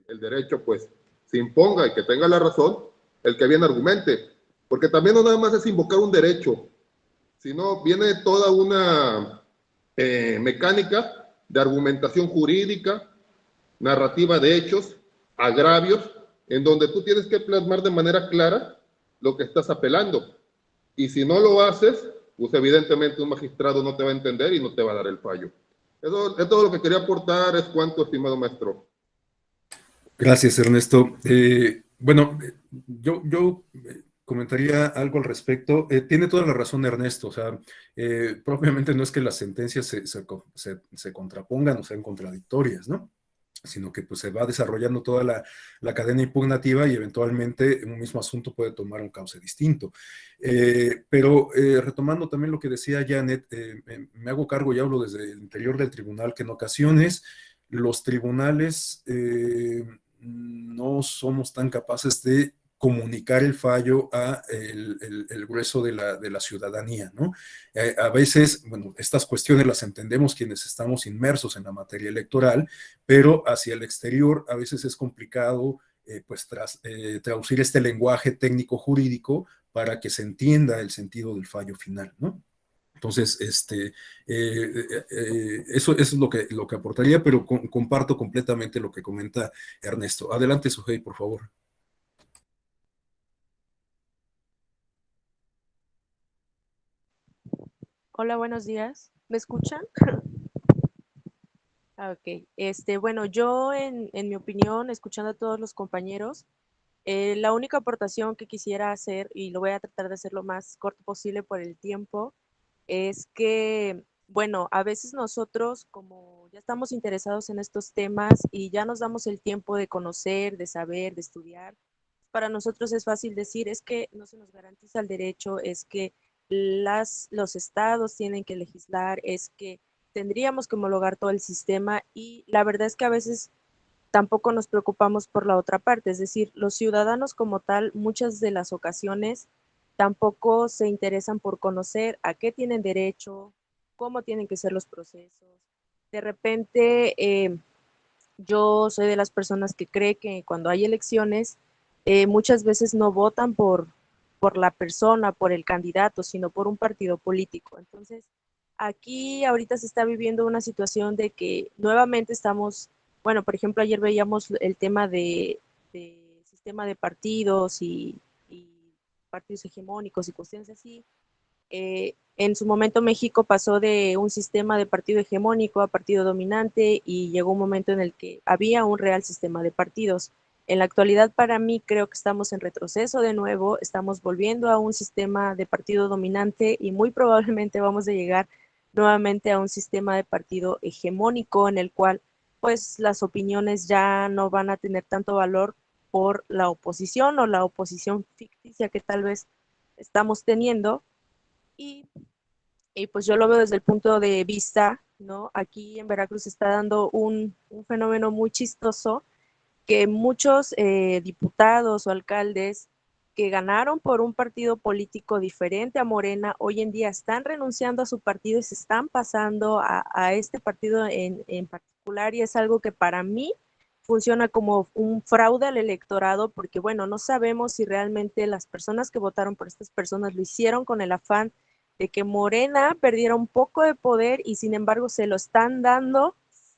el derecho pues se imponga y que tenga la razón el que bien argumente. Porque también no nada más es invocar un derecho, sino viene toda una mecánica de argumentación jurídica, narrativa de hechos, agravios, en donde tú tienes que plasmar de manera clara lo que estás apelando. Y si no lo haces, pues evidentemente un magistrado no te va a entender y no te va a dar el fallo. Eso es todo lo que quería aportar. Es cuanto, estimado maestro. Gracias, Ernesto. Bueno, yo comentaría algo al respecto. Tiene toda la razón Ernesto, o sea, propiamente no es que las sentencias se contrapongan o sean contradictorias, ¿no? sino que pues se va desarrollando toda la cadena impugnativa y eventualmente un mismo asunto puede tomar un cauce distinto. Pero retomando también lo que decía Janet, me hago cargo y hablo desde el interior del tribunal, que en ocasiones los tribunales no somos tan capaces de comunicar el fallo a el grueso de la ciudadanía, ¿no? A veces, bueno, estas cuestiones las entendemos quienes estamos inmersos en la materia electoral, pero hacia el exterior a veces es complicado pues traducir este lenguaje técnico jurídico para que se entienda el sentido del fallo final, ¿no? Entonces, eso es lo que aportaría, pero comparto completamente lo que comenta Ernesto. Adelante, Sujei, por favor. Hola, buenos días. ¿Me escuchan? Ok. Bueno, yo en mi opinión, escuchando a todos los compañeros, la única aportación que quisiera hacer, y lo voy a tratar de hacer lo más corto posible por el tiempo, es que, bueno, a veces nosotros, como ya estamos interesados en estos temas y ya nos damos el tiempo de conocer, de saber, de estudiar, para nosotros es fácil decir, es que no se nos garantiza el derecho, es que los estados tienen que legislar, es que tendríamos que homologar todo el sistema y la verdad es que a veces tampoco nos preocupamos por la otra parte, es decir, los ciudadanos como tal, muchas de las ocasiones tampoco se interesan por conocer a qué tienen derecho, cómo tienen que ser los procesos. De repente, yo soy de las personas que cree que cuando hay elecciones, muchas veces no votan por la persona, por el candidato, sino por un partido político. Entonces, aquí ahorita se está viviendo una situación de que nuevamente estamos, bueno, por ejemplo, ayer veíamos el tema de sistema de partidos y partidos hegemónicos y cuestiones así. En su momento México pasó de un sistema de partido hegemónico a partido dominante y llegó un momento en el que había un real sistema de partidos. En la actualidad, para mí, creo que estamos en retroceso de nuevo, estamos volviendo a un sistema de partido dominante y muy probablemente vamos a llegar nuevamente a un sistema de partido hegemónico en el cual pues las opiniones ya no van a tener tanto valor por la oposición o la oposición ficticia que tal vez estamos teniendo. Y, y pues yo lo veo desde el punto de vista, ¿no? Aquí en Veracruz se está dando un fenómeno muy chistoso que muchos diputados o alcaldes que ganaron por un partido político diferente a Morena, hoy en día están renunciando a su partido y se están pasando a este partido en particular, y es algo que para mí funciona como un fraude al electorado, porque bueno, no sabemos si realmente las personas que votaron por estas personas lo hicieron con el afán de que Morena perdiera un poco de poder y sin embargo se lo están dando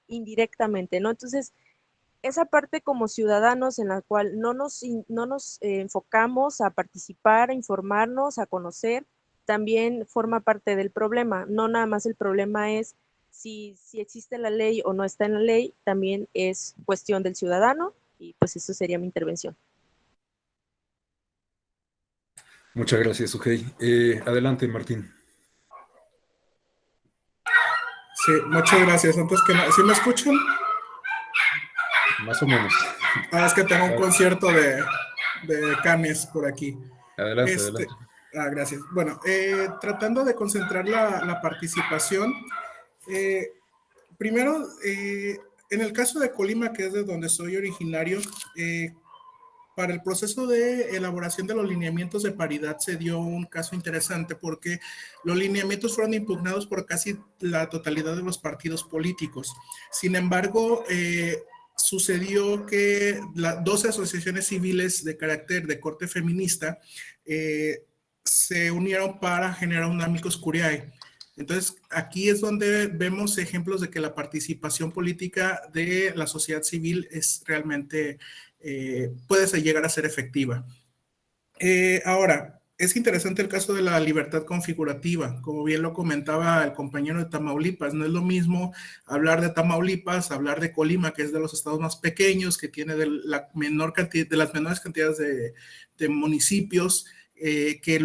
indirectamente, ¿no? Entonces, esa parte como ciudadanos en la cual no nos enfocamos a participar, a informarnos, a conocer, también forma parte del problema. No nada más el problema es si existe la ley o no está en la ley, también es cuestión del ciudadano y pues eso sería mi intervención. Muchas gracias, Sujei. Adelante, Martín. Sí, muchas gracias. Antes que nada, ¿sí me escuchan? Más o menos. Es que tengo un concierto de Canes por aquí. Adelante, adelante. Gracias. Bueno, tratando de concentrar la participación, primero, en el caso de Colima, que es de donde soy originario, para el proceso de elaboración de los lineamientos de paridad se dio un caso interesante porque los lineamientos fueron impugnados por casi la totalidad de los partidos políticos. Sin embargo, sucedió que 12 asociaciones civiles de carácter de corte feminista se unieron para generar un amicus curiae. Entonces, aquí es donde vemos ejemplos de que la participación política de la sociedad civil es realmente, puede llegar a ser efectiva. Ahora, es interesante el caso de la libertad configurativa, como bien lo comentaba el compañero de Tamaulipas. No es lo mismo hablar de Tamaulipas, hablar de Colima, que es de los estados más pequeños, que tiene de las menores cantidades de municipios, que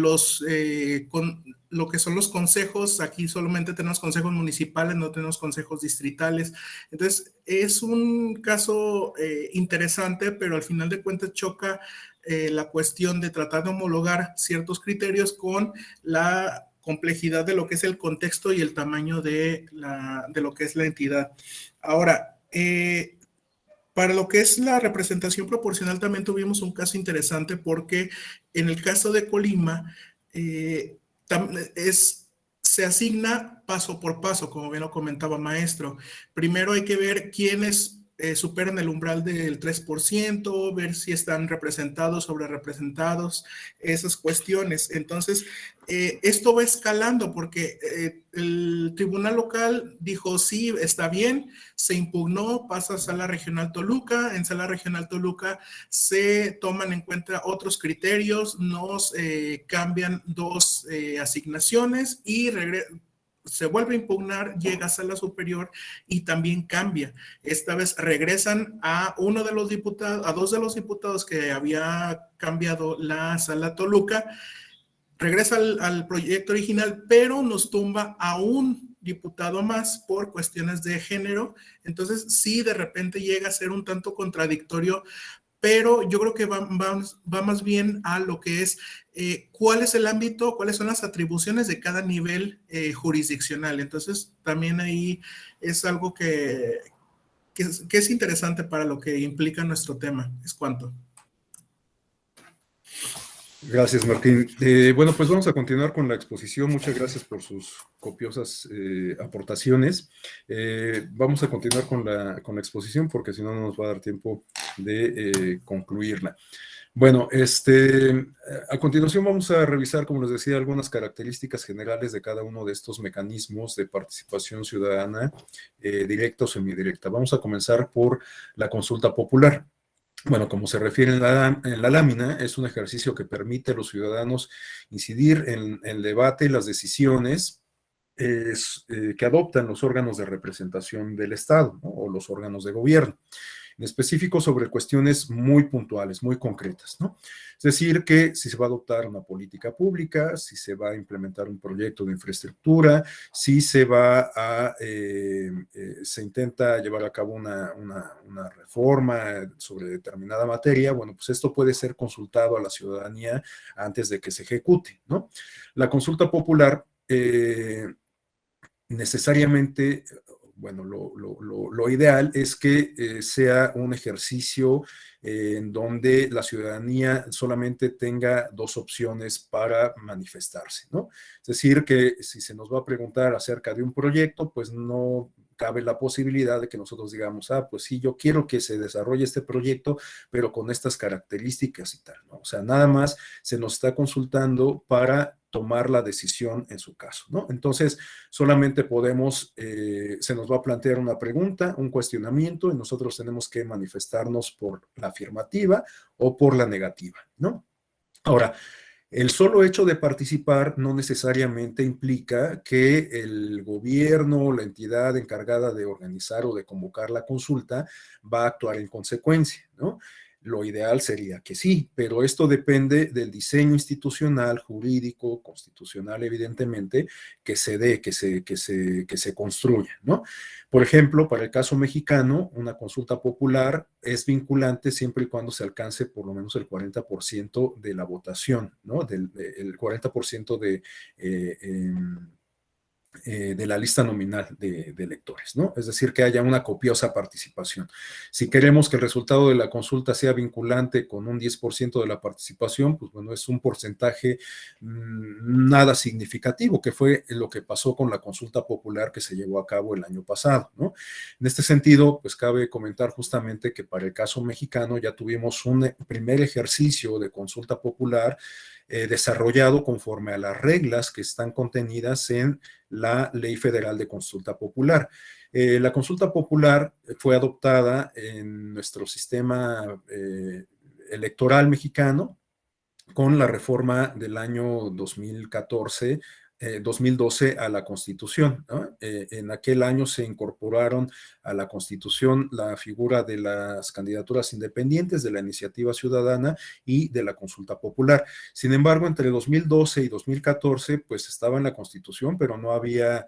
lo que son los consejos. Aquí solamente tenemos consejos municipales, no tenemos consejos distritales. Entonces, es un caso interesante, pero al final de cuentas choca la cuestión de tratar de homologar ciertos criterios con la complejidad de lo que es el contexto y el tamaño de lo que es la entidad. Ahora, para lo que es la representación proporcional también tuvimos un caso interesante, porque en el caso de Colima se asigna paso por paso, como bien lo comentaba maestro. Primero hay que ver quiénes superan el umbral del 3%, ver si están representados, sobre representados, esas cuestiones. Entonces, esto va escalando porque el tribunal local dijo sí, está bien, se impugnó, pasa a Sala Regional Toluca. En Sala Regional Toluca se toman en cuenta otros criterios, nos cambian dos asignaciones y se vuelve a impugnar, llega a Sala Superior y también cambia. Esta vez regresan a uno de los diputados, a dos de los diputados que había cambiado la Sala Toluca, regresa al proyecto original, pero nos tumba a un diputado más por cuestiones de género. Entonces, sí, de repente llega a ser un tanto contradictorio, pero yo creo que va más bien a lo que es cuál es el ámbito, cuáles son las atribuciones de cada nivel jurisdiccional. Entonces, también ahí es algo que es interesante para lo que implica nuestro tema. Es cuanto. Gracias, Martín. Bueno, pues vamos a continuar con la exposición. Muchas gracias por sus copiosas aportaciones. Vamos a continuar con la exposición porque si no, no nos va a dar tiempo de concluirla. Bueno, a continuación vamos a revisar, como les decía, algunas características generales de cada uno de estos mecanismos de participación ciudadana, directa o semidirecta. Vamos a comenzar por la consulta popular. Bueno, como se refiere en la lámina, es un ejercicio que permite a los ciudadanos incidir en el debate y las decisiones que adoptan los órganos de representación del Estado, ¿no? O los órganos de gobierno, en específico sobre cuestiones muy puntuales, muy concretas, ¿no? Es decir, que si se va a adoptar una política pública, si se va a implementar un proyecto de infraestructura, si se va a, se intenta llevar a cabo una reforma sobre determinada materia, bueno, pues esto puede ser consultado a la ciudadanía antes de que se ejecute, ¿no? La consulta popular necesariamente, bueno, lo ideal es que sea un ejercicio en donde la ciudadanía solamente tenga dos opciones para manifestarse, ¿no? Es decir, que si se nos va a preguntar acerca de un proyecto, pues no cabe la posibilidad de que nosotros digamos, pues sí, yo quiero que se desarrolle este proyecto, pero con estas características y tal, ¿no? O sea, nada más se nos está consultando para tomar la decisión en su caso, ¿no? Entonces, solamente podemos, se nos va a plantear una pregunta, un cuestionamiento, y nosotros tenemos que manifestarnos por la afirmativa o por la negativa, ¿no? Ahora, el solo hecho de participar no necesariamente implica que el gobierno o la entidad encargada de organizar o de convocar la consulta va a actuar en consecuencia, ¿no? Lo ideal sería que sí, pero esto depende del diseño institucional, jurídico, constitucional, evidentemente, que se dé, que se construya, ¿no? Por ejemplo, para el caso mexicano, una consulta popular es vinculante siempre y cuando se alcance por lo menos el 40% de la votación, ¿no? El 40% de la lista nominal de electores, ¿no? Es decir, que haya una copiosa participación. Si queremos que el resultado de la consulta sea vinculante con un 10% de la participación, pues bueno, es un porcentaje nada significativo, que fue lo que pasó con la consulta popular que se llevó a cabo el año pasado, ¿no? En este sentido, pues cabe comentar justamente que para el caso mexicano ya tuvimos un primer ejercicio de consulta popular desarrollado conforme a las reglas que están contenidas en la Ley Federal de Consulta Popular. La consulta popular fue adoptada en nuestro sistema electoral mexicano con la reforma del año 2014 2012 a la Constitución, ¿no? En aquel año se incorporaron a la Constitución la figura de las candidaturas independientes, de la iniciativa ciudadana y de la consulta popular. Sin embargo, entre 2012 y 2014, pues estaba en la Constitución, pero no había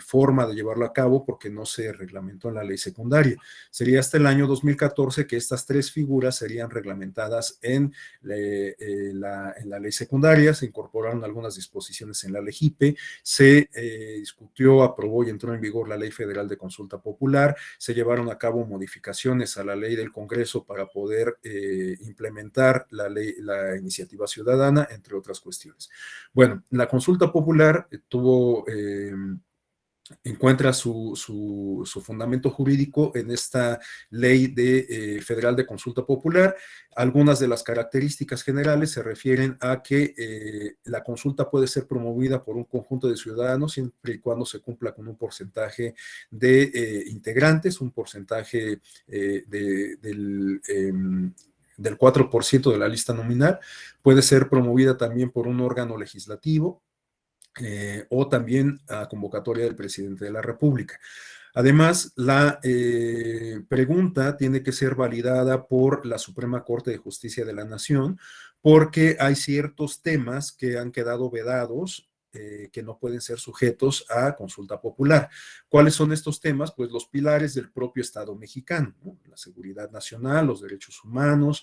forma de llevarlo a cabo porque no se reglamentó en la ley secundaria. Sería hasta el año 2014 que estas tres figuras serían reglamentadas en la ley secundaria. Se incorporaron algunas disposiciones en la ley se discutió, aprobó y entró en vigor la Ley Federal de Consulta Popular, se llevaron a cabo modificaciones a la ley del Congreso para poder implementar la iniciativa ciudadana, entre otras cuestiones. Bueno, la consulta popular encuentra su fundamento jurídico en esta ley federal de consulta popular. Algunas de las características generales se refieren a que la consulta puede ser promovida por un conjunto de ciudadanos siempre y cuando se cumpla con un porcentaje de integrantes, un porcentaje del 4% de la lista nominal. Puede ser promovida también por un órgano legislativo, o también a convocatoria del presidente de la República. Además, la pregunta tiene que ser validada por la Suprema Corte de Justicia de la Nación, porque hay ciertos temas que han quedado vedados, que no pueden ser sujetos a consulta popular. ¿Cuáles son estos temas? Pues los pilares del propio Estado mexicano, ¿no? La seguridad nacional, los derechos humanos,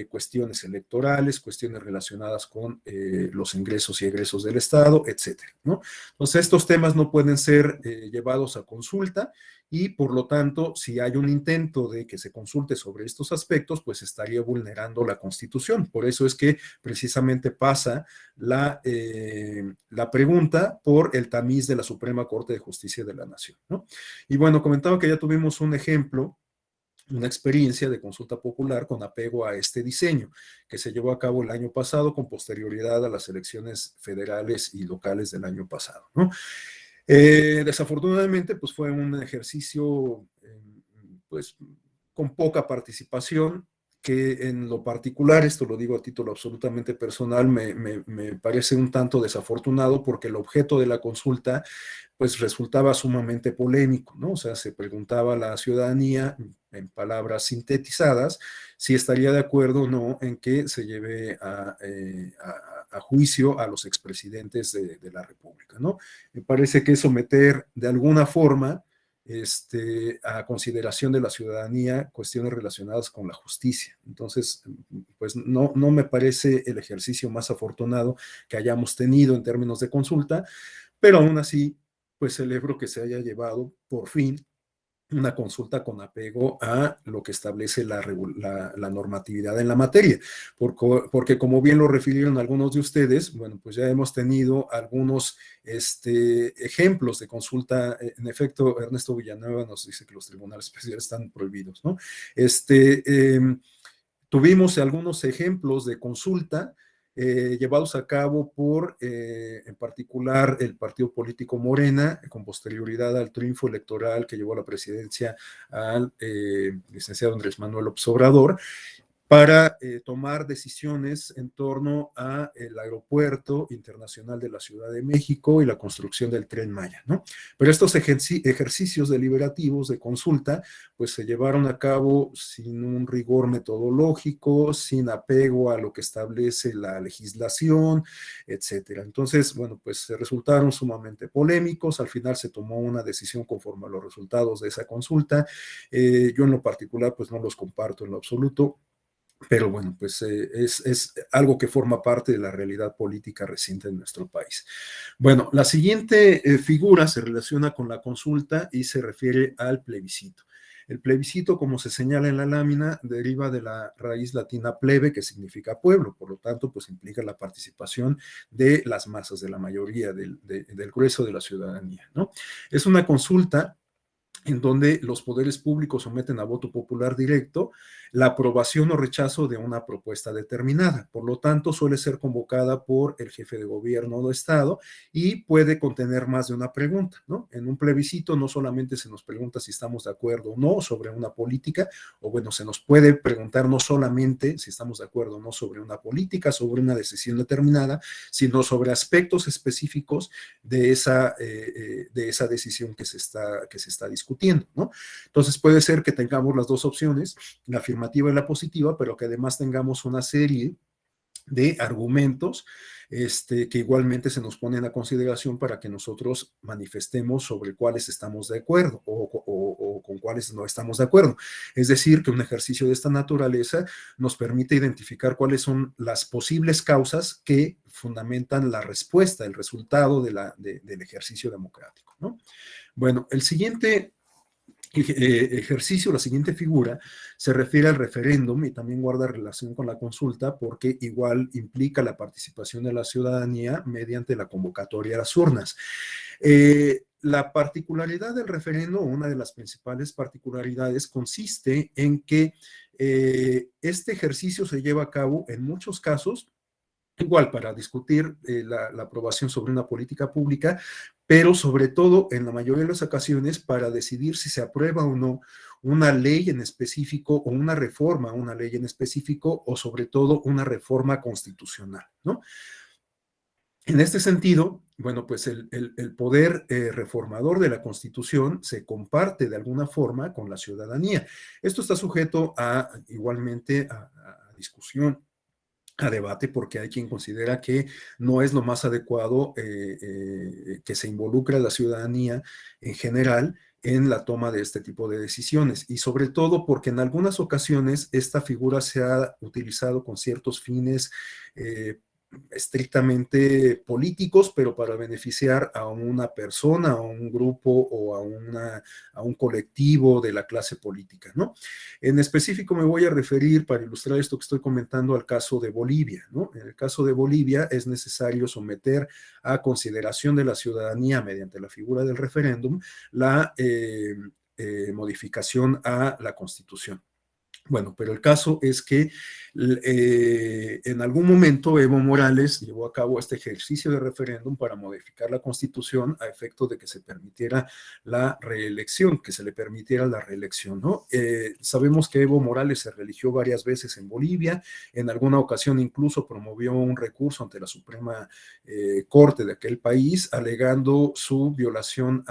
cuestiones electorales, cuestiones relacionadas con los ingresos y egresos del Estado, etcétera, ¿no? Entonces, estos temas no pueden ser llevados a consulta y, por lo tanto, si hay un intento de que se consulte sobre estos aspectos, pues estaría vulnerando la Constitución. Por eso es que precisamente pasa la pregunta por el tamiz de la Suprema Corte de Justicia de la Nación, ¿no? Y bueno, comentaba que ya tuvimos un ejemplo, una experiencia de consulta popular con apego a este diseño, que se llevó a cabo el año pasado con posterioridad a las elecciones federales y locales del año pasado, ¿no? Desafortunadamente, pues fue un ejercicio pues con poca participación, que en lo particular, esto lo digo a título absolutamente personal, me parece un tanto desafortunado porque el objeto de la consulta pues resultaba sumamente polémico, ¿no? O sea, se preguntaba a la ciudadanía, en palabras sintetizadas, si estaría de acuerdo o no en que se lleve a juicio a los expresidentes de la República, ¿no? Me parece que someter de alguna forma a consideración de la ciudadanía cuestiones relacionadas con la justicia. Entonces, pues no me parece el ejercicio más afortunado que hayamos tenido en términos de consulta, pero aún así, pues celebro que se haya llevado por fin una consulta con apego a lo que establece la normatividad en la materia, porque como bien lo refirieron algunos de ustedes, bueno, pues ya hemos tenido algunos ejemplos de consulta. En efecto, Ernesto Villanueva nos dice que los tribunales especiales están prohibidos, ¿no? Tuvimos algunos ejemplos de consulta llevados a cabo por, en particular, el partido político Morena, con posterioridad al triunfo electoral que llevó a la presidencia al licenciado Andrés Manuel López Obrador, para tomar decisiones en torno a el aeropuerto internacional de la Ciudad de México y la construcción del Tren Maya, ¿no? Pero estos ejercicios deliberativos de consulta, pues se llevaron a cabo sin un rigor metodológico, sin apego a lo que establece la legislación, etcétera. Entonces, bueno, pues resultaron sumamente polémicos. Al final se tomó una decisión conforme a los resultados de esa consulta. Yo en lo particular, pues no los comparto en lo absoluto. Pero bueno, pues es algo que forma parte de la realidad política reciente en nuestro país. Bueno, la siguiente figura se relaciona con la consulta y se refiere al plebiscito. El plebiscito, como se señala en la lámina, deriva de la raíz latina plebe, que significa pueblo, por lo tanto, pues implica la participación de las masas, de la mayoría, del grueso de la ciudadanía, ¿no? Es una consulta en donde los poderes públicos someten a voto popular directo la aprobación o rechazo de una propuesta determinada. Por lo tanto, suele ser convocada por el jefe de gobierno o de Estado y puede contener más de una pregunta, ¿no? En un plebiscito no solamente se nos pregunta si estamos de acuerdo o no sobre una política, o bueno, se nos puede preguntar no solamente si estamos de acuerdo o no sobre una política, sobre una decisión determinada, sino sobre aspectos específicos de esa decisión que se está discutiendo, ¿no? Entonces puede ser que tengamos las dos opciones, la afirmativa y la positiva, pero que además tengamos una serie de argumentos que igualmente se nos ponen a consideración para que nosotros manifestemos sobre cuáles estamos de acuerdo o con cuáles no estamos de acuerdo. Es decir, que un ejercicio de esta naturaleza nos permite identificar cuáles son las posibles causas que fundamentan la respuesta, el resultado del ejercicio democrático, ¿no? Bueno, el siguiente ejercicio, la siguiente figura, se refiere al referéndum y también guarda relación con la consulta porque igual implica la participación de la ciudadanía mediante la convocatoria a las urnas. La particularidad del referéndum, una de las principales particularidades, consiste en que este ejercicio se lleva a cabo en muchos casos igual para discutir la aprobación sobre una política pública, pero sobre todo en la mayoría de las ocasiones para decidir si se aprueba o no una ley en específico o una reforma a una ley en específico o sobre todo una reforma constitucional, ¿no? En este sentido, bueno, pues el poder reformador de la Constitución se comparte de alguna forma con la ciudadanía. Esto está sujeto igualmente a discusión, a debate, porque hay quien considera que no es lo más adecuado que se involucre a la ciudadanía en general en la toma de este tipo de decisiones, y sobre todo porque en algunas ocasiones esta figura se ha utilizado con ciertos fines estrictamente políticos, pero para beneficiar a una persona, a un grupo o a un colectivo de la clase política, ¿no? En específico me voy a referir, para ilustrar esto que estoy comentando, al caso de Bolivia, ¿no? En el caso de Bolivia es necesario someter a consideración de la ciudadanía mediante la figura del referéndum la modificación a la Constitución. Bueno, pero el caso es que en algún momento Evo Morales llevó a cabo este ejercicio de referéndum para modificar la Constitución a efecto de que se permitiera la reelección, que se le permitiera la reelección, ¿no? Sabemos que Evo Morales se reeligió varias veces en Bolivia, en alguna ocasión incluso promovió un recurso ante la Suprema Corte de aquel país, alegando su violación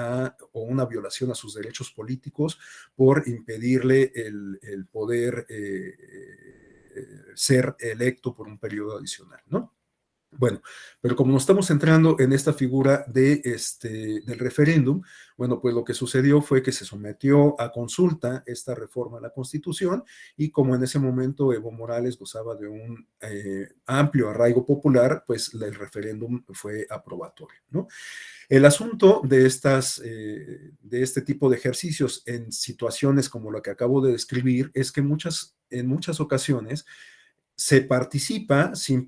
o una violación a sus derechos políticos por impedirle el poder ser electo por un periodo adicional, ¿no? Bueno, pero como nos estamos centrando en esta figura del referéndum, bueno, pues lo que sucedió fue que se sometió a consulta esta reforma a la Constitución y como en ese momento Evo Morales gozaba de un amplio arraigo popular, pues el referéndum fue aprobatorio, ¿no? El asunto de este tipo de ejercicios en situaciones como la que acabo de describir es que en muchas ocasiones se participa sin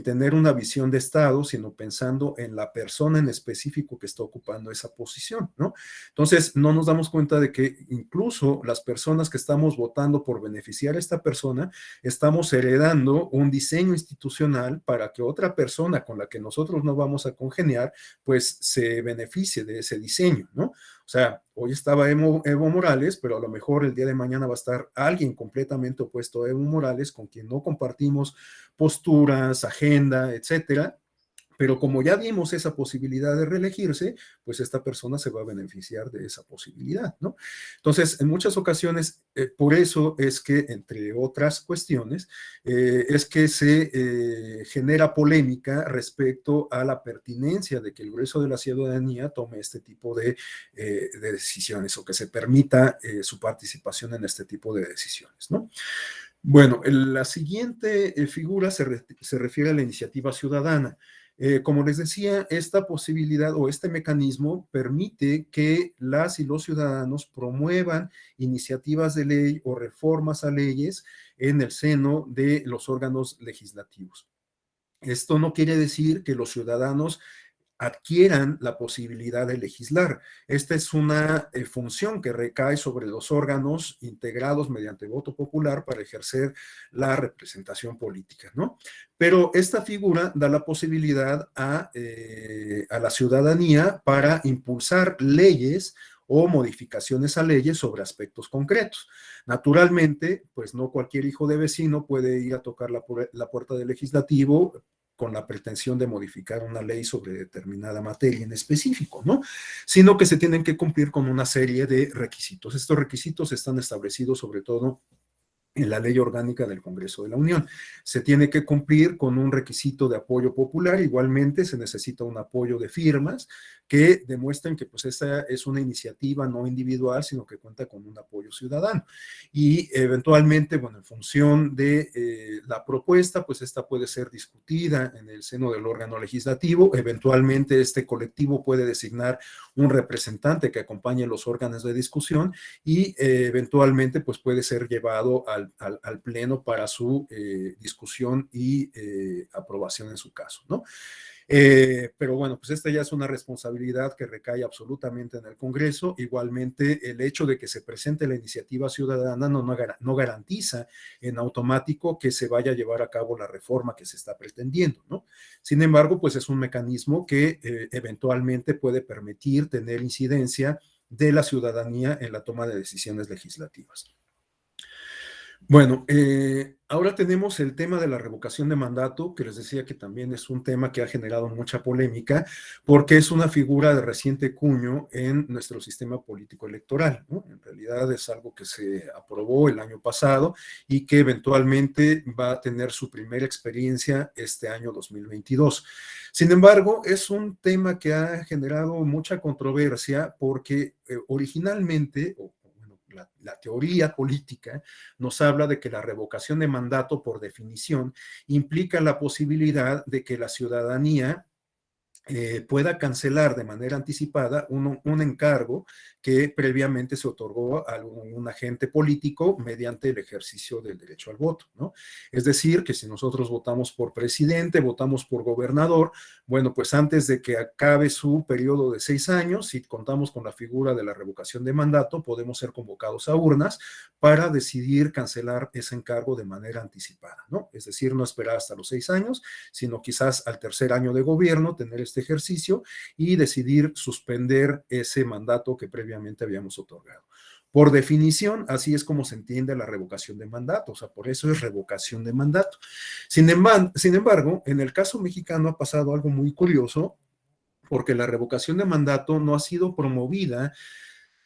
tener una visión de Estado, sino pensando en la persona en específico que está ocupando esa posición, ¿no? Entonces, no nos damos cuenta de que incluso las personas que estamos votando por beneficiar a esta persona, estamos heredando un diseño institucional para que otra persona con la que nosotros no vamos a congeniar, pues se beneficie de ese diseño, ¿no? O sea, hoy estaba Evo Morales, pero a lo mejor el día de mañana va a estar alguien completamente opuesto a Evo Morales, con quien no compartimos posturas, agenda, etcétera. Pero como ya vimos esa posibilidad de reelegirse, pues esta persona se va a beneficiar de esa posibilidad, ¿no? Entonces, en muchas ocasiones, por eso es que, entre otras cuestiones, es que se genera polémica respecto a la pertinencia de que el grueso de la ciudadanía tome este tipo de decisiones o que se permita su participación en este tipo de decisiones, ¿no? Bueno, la siguiente figura se refiere a la iniciativa ciudadana. Como les decía, esta posibilidad o este mecanismo permite que las y los ciudadanos promuevan iniciativas de ley o reformas a leyes en el seno de los órganos legislativos. Esto no quiere decir que los ciudadanos adquieran la posibilidad de legislar. Esta es una función que recae sobre los órganos integrados mediante voto popular para ejercer la representación política, ¿no? Pero esta figura da la posibilidad a la ciudadanía para impulsar leyes o modificaciones a leyes sobre aspectos concretos. Naturalmente, pues no cualquier hijo de vecino puede ir a tocar la puerta del legislativo con la pretensión de modificar una ley sobre determinada materia en específico, ¿no? Sino que se tienen que cumplir con una serie de requisitos. Estos requisitos están establecidos sobre todo en la Ley Orgánica del Congreso de la Unión. Se tiene que cumplir con un requisito de apoyo popular, igualmente se necesita un apoyo de firmas que demuestren que pues esta es una iniciativa no individual, sino que cuenta con un apoyo ciudadano. Y eventualmente, bueno, en función de la propuesta, pues esta puede ser discutida en el seno del órgano legislativo, eventualmente este colectivo puede designar un representante que acompañe los órganos de discusión y eventualmente pues puede ser llevado al Pleno para su discusión y aprobación en su caso, ¿no? Pero bueno, pues esta ya es una responsabilidad que recae absolutamente en el Congreso. Igualmente, el hecho de que se presente la iniciativa ciudadana no garantiza en automático que se vaya a llevar a cabo la reforma que se está pretendiendo, ¿no? Sin embargo, pues es un mecanismo que eventualmente puede permitir tener incidencia de la ciudadanía en la toma de decisiones legislativas. Bueno, ahora tenemos el tema de la revocación de mandato, que les decía que también es un tema que ha generado mucha polémica, porque es una figura de reciente cuño en nuestro sistema político electoral, ¿no? En realidad es algo que se aprobó el año pasado y que eventualmente va a tener su primera experiencia este año 2022. Sin embargo, es un tema que ha generado mucha controversia porque originalmente, la teoría política nos habla de que la revocación de mandato, por definición, implica la posibilidad de que la ciudadanía pueda cancelar de manera anticipada un encargo que previamente se otorgó a un agente político mediante el ejercicio del derecho al voto, ¿no? Es decir, que si nosotros votamos por presidente, votamos por gobernador, bueno, pues antes de que acabe su periodo de 6 años, si contamos con la figura de la revocación de mandato, podemos ser convocados a urnas para decidir cancelar ese encargo de manera anticipada, ¿no? Es decir, no esperar hasta los 6 años, sino quizás al tercer año de gobierno tener este ejercicio y decidir suspender ese mandato que previamente habíamos otorgado. Por definición, así es como se entiende la revocación de mandato, o sea, por eso es revocación de mandato. Sin embargo, en el caso mexicano ha pasado algo muy curioso, porque la revocación de mandato no ha sido promovida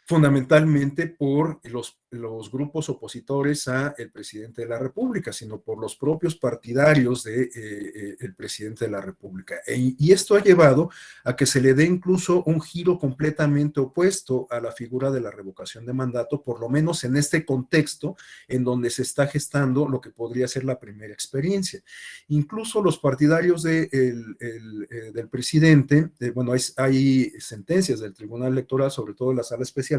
fundamentalmente por los grupos opositores a el presidente de la República, sino por los propios partidarios del presidente de la República. Y esto ha llevado a que se le dé incluso un giro completamente opuesto a la figura de la revocación de mandato, por lo menos en este contexto en donde se está gestando lo que podría ser la primera experiencia. Incluso los partidarios del presidente, bueno, hay sentencias del Tribunal Electoral, sobre todo en la sala especializada,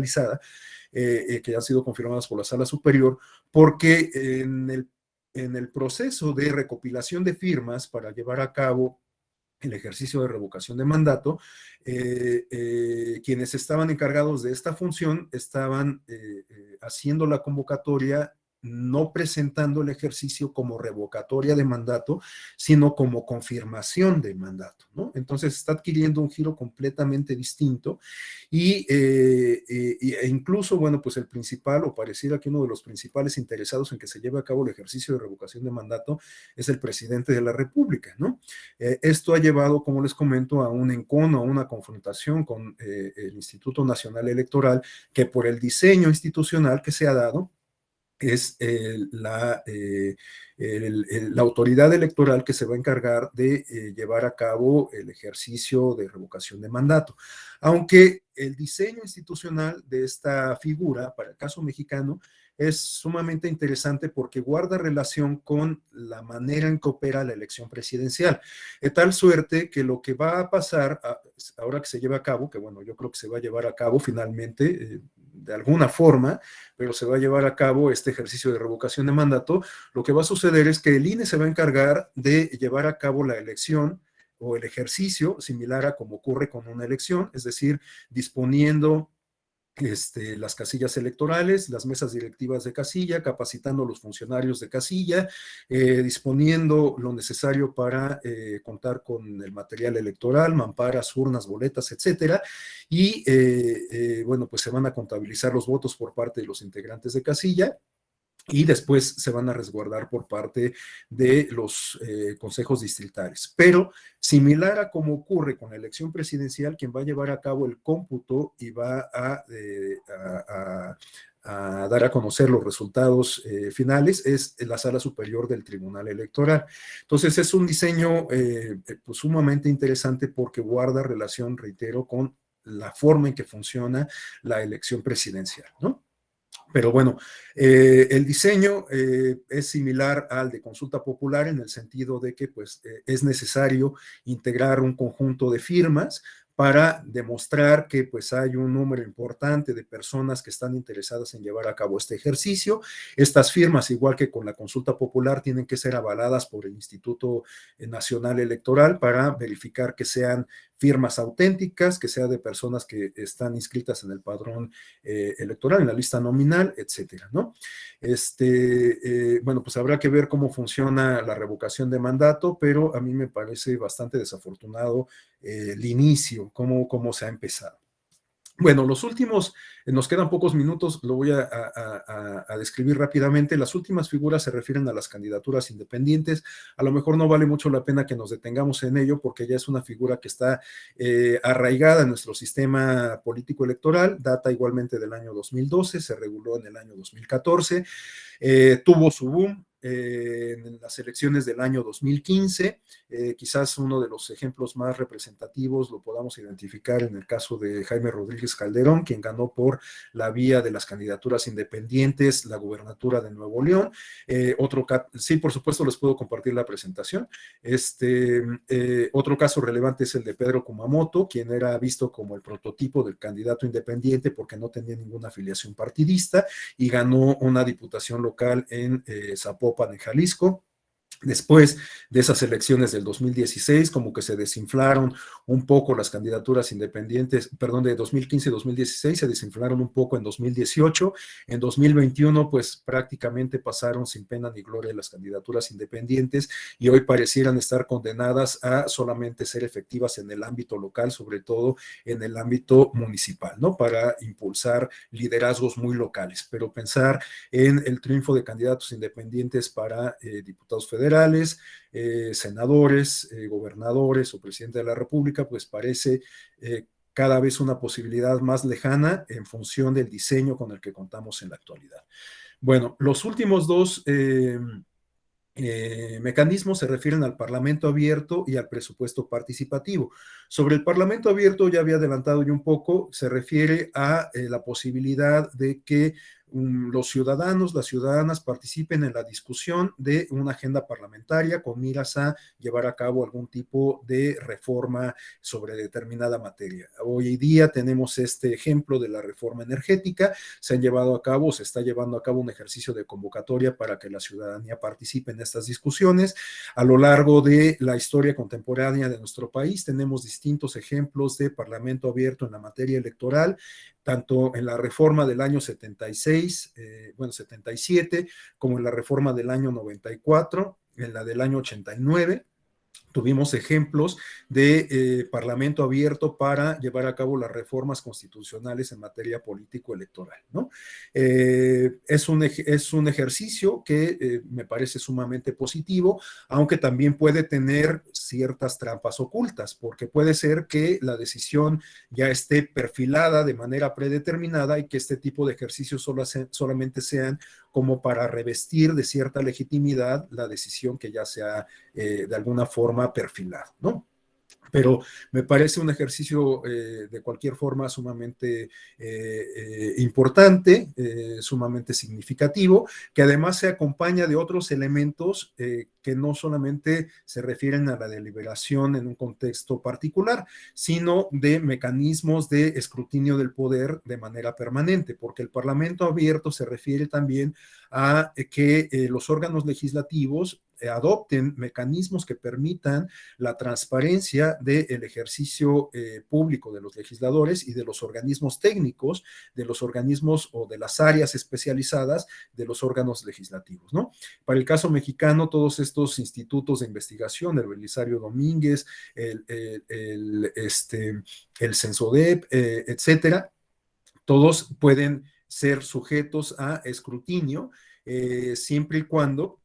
que han sido confirmadas por la sala superior, porque en el proceso de recopilación de firmas para llevar a cabo el ejercicio de revocación de mandato, quienes estaban encargados de esta función estaban haciendo la convocatoria, no presentando el ejercicio como revocatoria de mandato, sino como confirmación de mandato, ¿no? Entonces está adquiriendo un giro completamente distinto e incluso, bueno, pues el principal, o pareciera que uno de los principales interesados en que se lleve a cabo el ejercicio de revocación de mandato es el presidente de la República, ¿no? Esto ha llevado, como les comento, a un encono, a una confrontación con el Instituto Nacional Electoral, que por el diseño institucional que se ha dado, es la autoridad electoral que se va a encargar de llevar a cabo el ejercicio de revocación de mandato. Aunque el diseño institucional de esta figura, para el caso mexicano, es sumamente interesante porque guarda relación con la manera en que opera la elección presidencial, de tal suerte que lo que va a pasar ahora que se lleva a cabo, que bueno, yo creo que se va a llevar a cabo finalmente, de alguna forma, pero se va a llevar a cabo este ejercicio de revocación de mandato, lo que va a suceder es que el INE se va a encargar de llevar a cabo la elección o el ejercicio similar a como ocurre con una elección, es decir, disponiendo las casillas electorales, las mesas directivas de casilla, capacitando a los funcionarios de casilla, disponiendo lo necesario para contar con el material electoral, mamparas, urnas, boletas, etcétera, y bueno, pues se van a contabilizar los votos por parte de los integrantes de casilla, y después se van a resguardar por parte de los consejos distritales. Pero similar a como ocurre con la elección presidencial, quien va a llevar a cabo el cómputo y va a dar a conocer los resultados finales es la Sala Superior del Tribunal Electoral. Entonces es un diseño pues sumamente interesante porque guarda relación, reitero, con la forma en que funciona la elección presidencial, ¿no? Pero bueno, el diseño es similar al de consulta popular en el sentido de que pues, es necesario integrar un conjunto de firmas para demostrar que pues hay un número importante de personas que están interesadas en llevar a cabo este ejercicio. Estas firmas, igual que con la consulta popular, tienen que ser avaladas por el Instituto Nacional Electoral para verificar que sean firmas auténticas, que sea de personas que están inscritas en el padrón electoral, en la lista nominal, etcétera, ¿no? Bueno, pues habrá que ver cómo funciona la revocación de mandato, pero a mí me parece bastante desafortunado el inicio, cómo se ha empezado. Bueno, los últimos, nos quedan pocos minutos, lo voy a describir rápidamente. Las últimas figuras se refieren a las candidaturas independientes. A lo mejor no vale mucho la pena que nos detengamos en ello porque ya es una figura que está arraigada en nuestro sistema político electoral, data igualmente del año 2012, se reguló en el año 2014, tuvo su boom en las elecciones del año 2015, quizás uno de los ejemplos más representativos lo podamos identificar en el caso de Jaime Rodríguez Calderón, quien ganó por la vía de las candidaturas independientes la gubernatura de Nuevo León. Sí, por supuesto, les puedo compartir la presentación. Otro caso relevante es el de Pedro Kumamoto, quien era visto como el prototipo del candidato independiente porque no tenía ninguna afiliación partidista y ganó una diputación local en Zapopan, en Jalisco. Después de esas elecciones del 2016, como que se desinflaron un poco las candidaturas independientes, perdón, de 2015 y 2016, se desinflaron un poco en 2018. En 2021, pues prácticamente pasaron sin pena ni gloria las candidaturas independientes y hoy parecieran estar condenadas a solamente ser efectivas en el ámbito local, sobre todo en el ámbito municipal, ¿no? Para impulsar liderazgos muy locales, pero pensar en el triunfo de candidatos independientes para diputados federales, senadores, gobernadores o presidente de la República, pues parece cada vez una posibilidad más lejana en función del diseño con el que contamos en la actualidad. Bueno, los últimos dos mecanismos se refieren al Parlamento abierto y al presupuesto participativo. Sobre el Parlamento abierto, ya había adelantado yo un poco, se refiere a la posibilidad de que los ciudadanos, las ciudadanas participen en la discusión de una agenda parlamentaria con miras a llevar a cabo algún tipo de reforma sobre determinada materia. Hoy día tenemos este ejemplo de la reforma energética, se han llevado a cabo, se está llevando a cabo un ejercicio de convocatoria para que la ciudadanía participe en estas discusiones. A lo largo de la historia contemporánea de nuestro país tenemos distintos ejemplos de parlamento abierto en la materia electoral, tanto en la reforma del año 77, como en la reforma del año 94, en la del año 89. Tuvimos ejemplos de parlamento abierto para llevar a cabo las reformas constitucionales en materia político-electoral, ¿no? Es un ejercicio que me parece sumamente positivo, aunque también puede tener ciertas trampas ocultas, porque puede ser que la decisión ya esté perfilada de manera predeterminada y que este tipo de ejercicios solamente sean como para revestir de cierta legitimidad la decisión que ya se ha de alguna forma perfilado, ¿no? Pero me parece un ejercicio de cualquier forma sumamente importante, sumamente significativo, que además se acompaña de otros elementos que no solamente se refieren a la deliberación en un contexto particular, sino de mecanismos de escrutinio del poder de manera permanente, porque el Parlamento abierto se refiere también a que los órganos legislativos adopten mecanismos que permitan la transparencia del ejercicio público de los legisladores y de los organismos técnicos, de los organismos o de las áreas especializadas de los órganos legislativos, ¿no? Para el caso mexicano, todos estos institutos de investigación, el Belisario Domínguez, el Censodep, etcétera, todos pueden ser sujetos a escrutinio siempre y cuando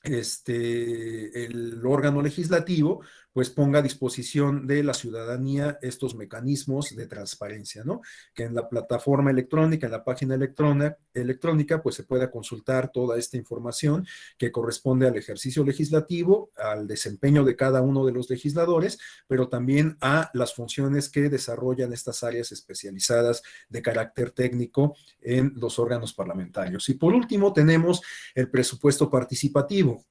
el órgano legislativo pues ponga a disposición de la ciudadanía estos mecanismos de transparencia, ¿no? Que en la plataforma electrónica, en la página electrónica, pues se pueda consultar toda esta información que corresponde al ejercicio legislativo, al desempeño de cada uno de los legisladores, pero también a las funciones que desarrollan estas áreas especializadas de carácter técnico en los órganos parlamentarios. Y por último, tenemos el presupuesto participativo.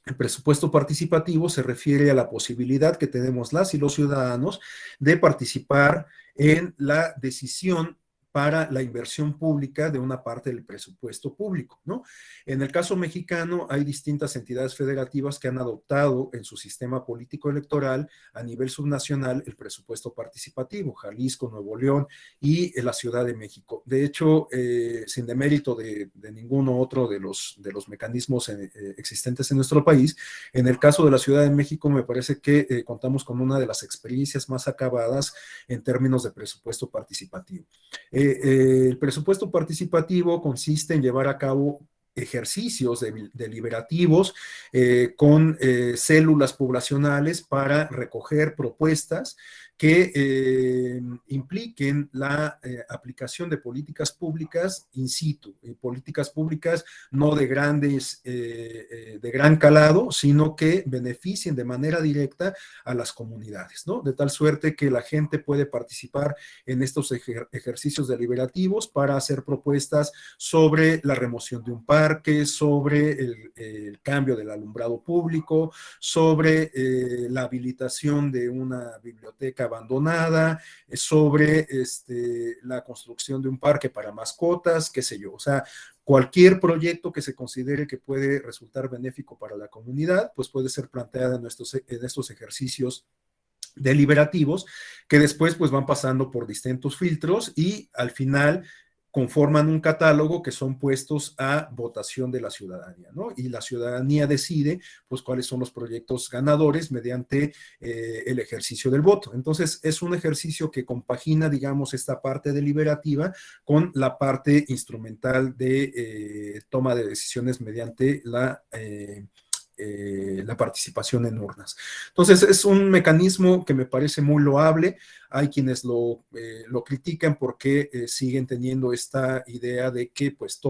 El presupuesto participativo se refiere a la posibilidad que tenemos las y los ciudadanos de participar en la decisión para la inversión pública de una parte del presupuesto público, ¿no? En el caso mexicano hay distintas entidades federativas que han adoptado en su sistema político electoral a nivel subnacional el presupuesto participativo, Jalisco, Nuevo León y la Ciudad de México. De hecho, sin demérito de ninguno otro de los mecanismos existentes en nuestro país, en el caso de la Ciudad de México me parece que contamos con una de las experiencias más acabadas en términos de presupuesto participativo. El presupuesto participativo consiste en llevar a cabo ejercicios deliberativos con células poblacionales para recoger propuestas que impliquen la aplicación de políticas públicas in situ, políticas públicas no de de gran calado, sino que beneficien de manera directa a las comunidades, ¿no? De tal suerte que la gente puede participar en estos ejercicios deliberativos para hacer propuestas sobre la remoción de un parque, sobre el cambio del alumbrado público, sobre la habilitación de una biblioteca abandonada, sobre la construcción de un parque para mascotas, qué sé yo. O sea, cualquier proyecto que se considere que puede resultar benéfico para la comunidad, pues puede ser planteada en estos ejercicios deliberativos que después pues van pasando por distintos filtros y al final conforman un catálogo que son puestos a votación de la ciudadanía, ¿no? Y la ciudadanía decide, pues, cuáles son los proyectos ganadores mediante el ejercicio del voto. Entonces, es un ejercicio que compagina, digamos, esta parte deliberativa con la parte instrumental de toma de decisiones mediante la participación en urnas. Entonces, es un mecanismo que me parece muy loable. Hay quienes lo critican porque siguen teniendo esta idea de que pues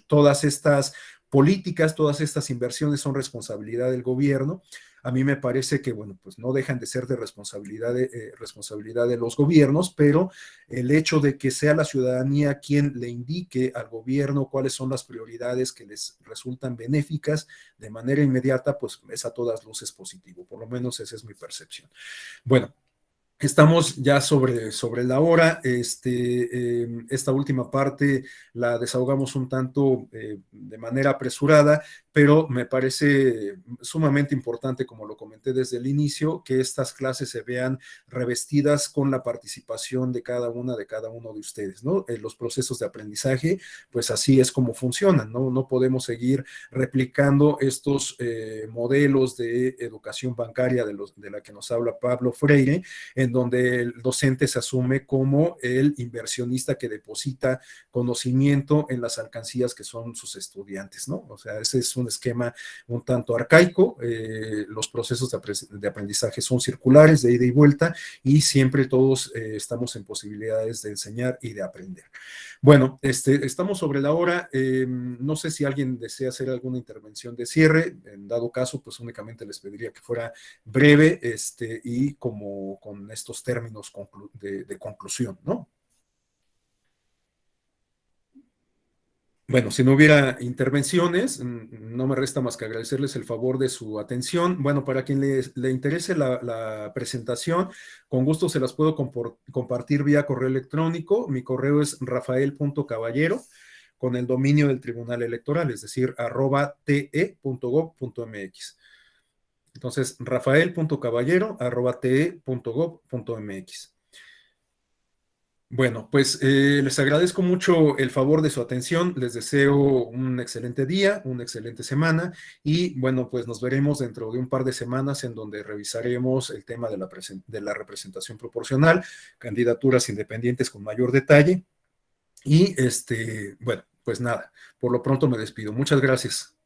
todas estas políticas, todas estas inversiones son responsabilidad del gobierno. A mí me parece que, bueno, pues no dejan de ser de responsabilidad de los gobiernos, pero el hecho de que sea la ciudadanía quien le indique al gobierno cuáles son las prioridades que les resultan benéficas de manera inmediata, pues es a todas luces positivo. Por lo menos esa es mi percepción. Bueno, estamos ya sobre la hora. Esta última parte la desahogamos un tanto de manera apresurada, pero me parece sumamente importante, como lo comenté desde el inicio, que estas clases se vean revestidas con la participación de cada uno de ustedes, ¿no? En los procesos de aprendizaje, pues así es como funcionan, ¿no? No podemos seguir replicando estos modelos de educación bancaria de la que nos habla Pablo Freire, en donde el docente se asume como el inversionista que deposita conocimiento en las alcancías que son sus estudiantes, ¿no? O sea, ese es un esquema un tanto arcaico. Los procesos de aprendizaje son circulares, de ida y vuelta, y siempre todos estamos en posibilidades de enseñar y de aprender. Bueno, estamos sobre la hora. No sé si alguien desea hacer alguna intervención de cierre. En dado caso, pues únicamente les pediría que fuera breve y como con estos términos de conclusión, ¿no? Bueno, si no hubiera intervenciones, no me resta más que agradecerles el favor de su atención. Bueno, para quien le interese la presentación, con gusto se las puedo compartir vía correo electrónico. Mi correo es rafael.caballero con el dominio del Tribunal Electoral, es decir, @te.gov.mx. Entonces, rafael.caballero@te.gov.mx. Bueno, pues les agradezco mucho el favor de su atención, les deseo un excelente día, una excelente semana y bueno, pues nos veremos dentro de un par de semanas en donde revisaremos el tema de la representación proporcional, candidaturas independientes con mayor detalle y bueno, pues nada, por lo pronto me despido. Muchas gracias.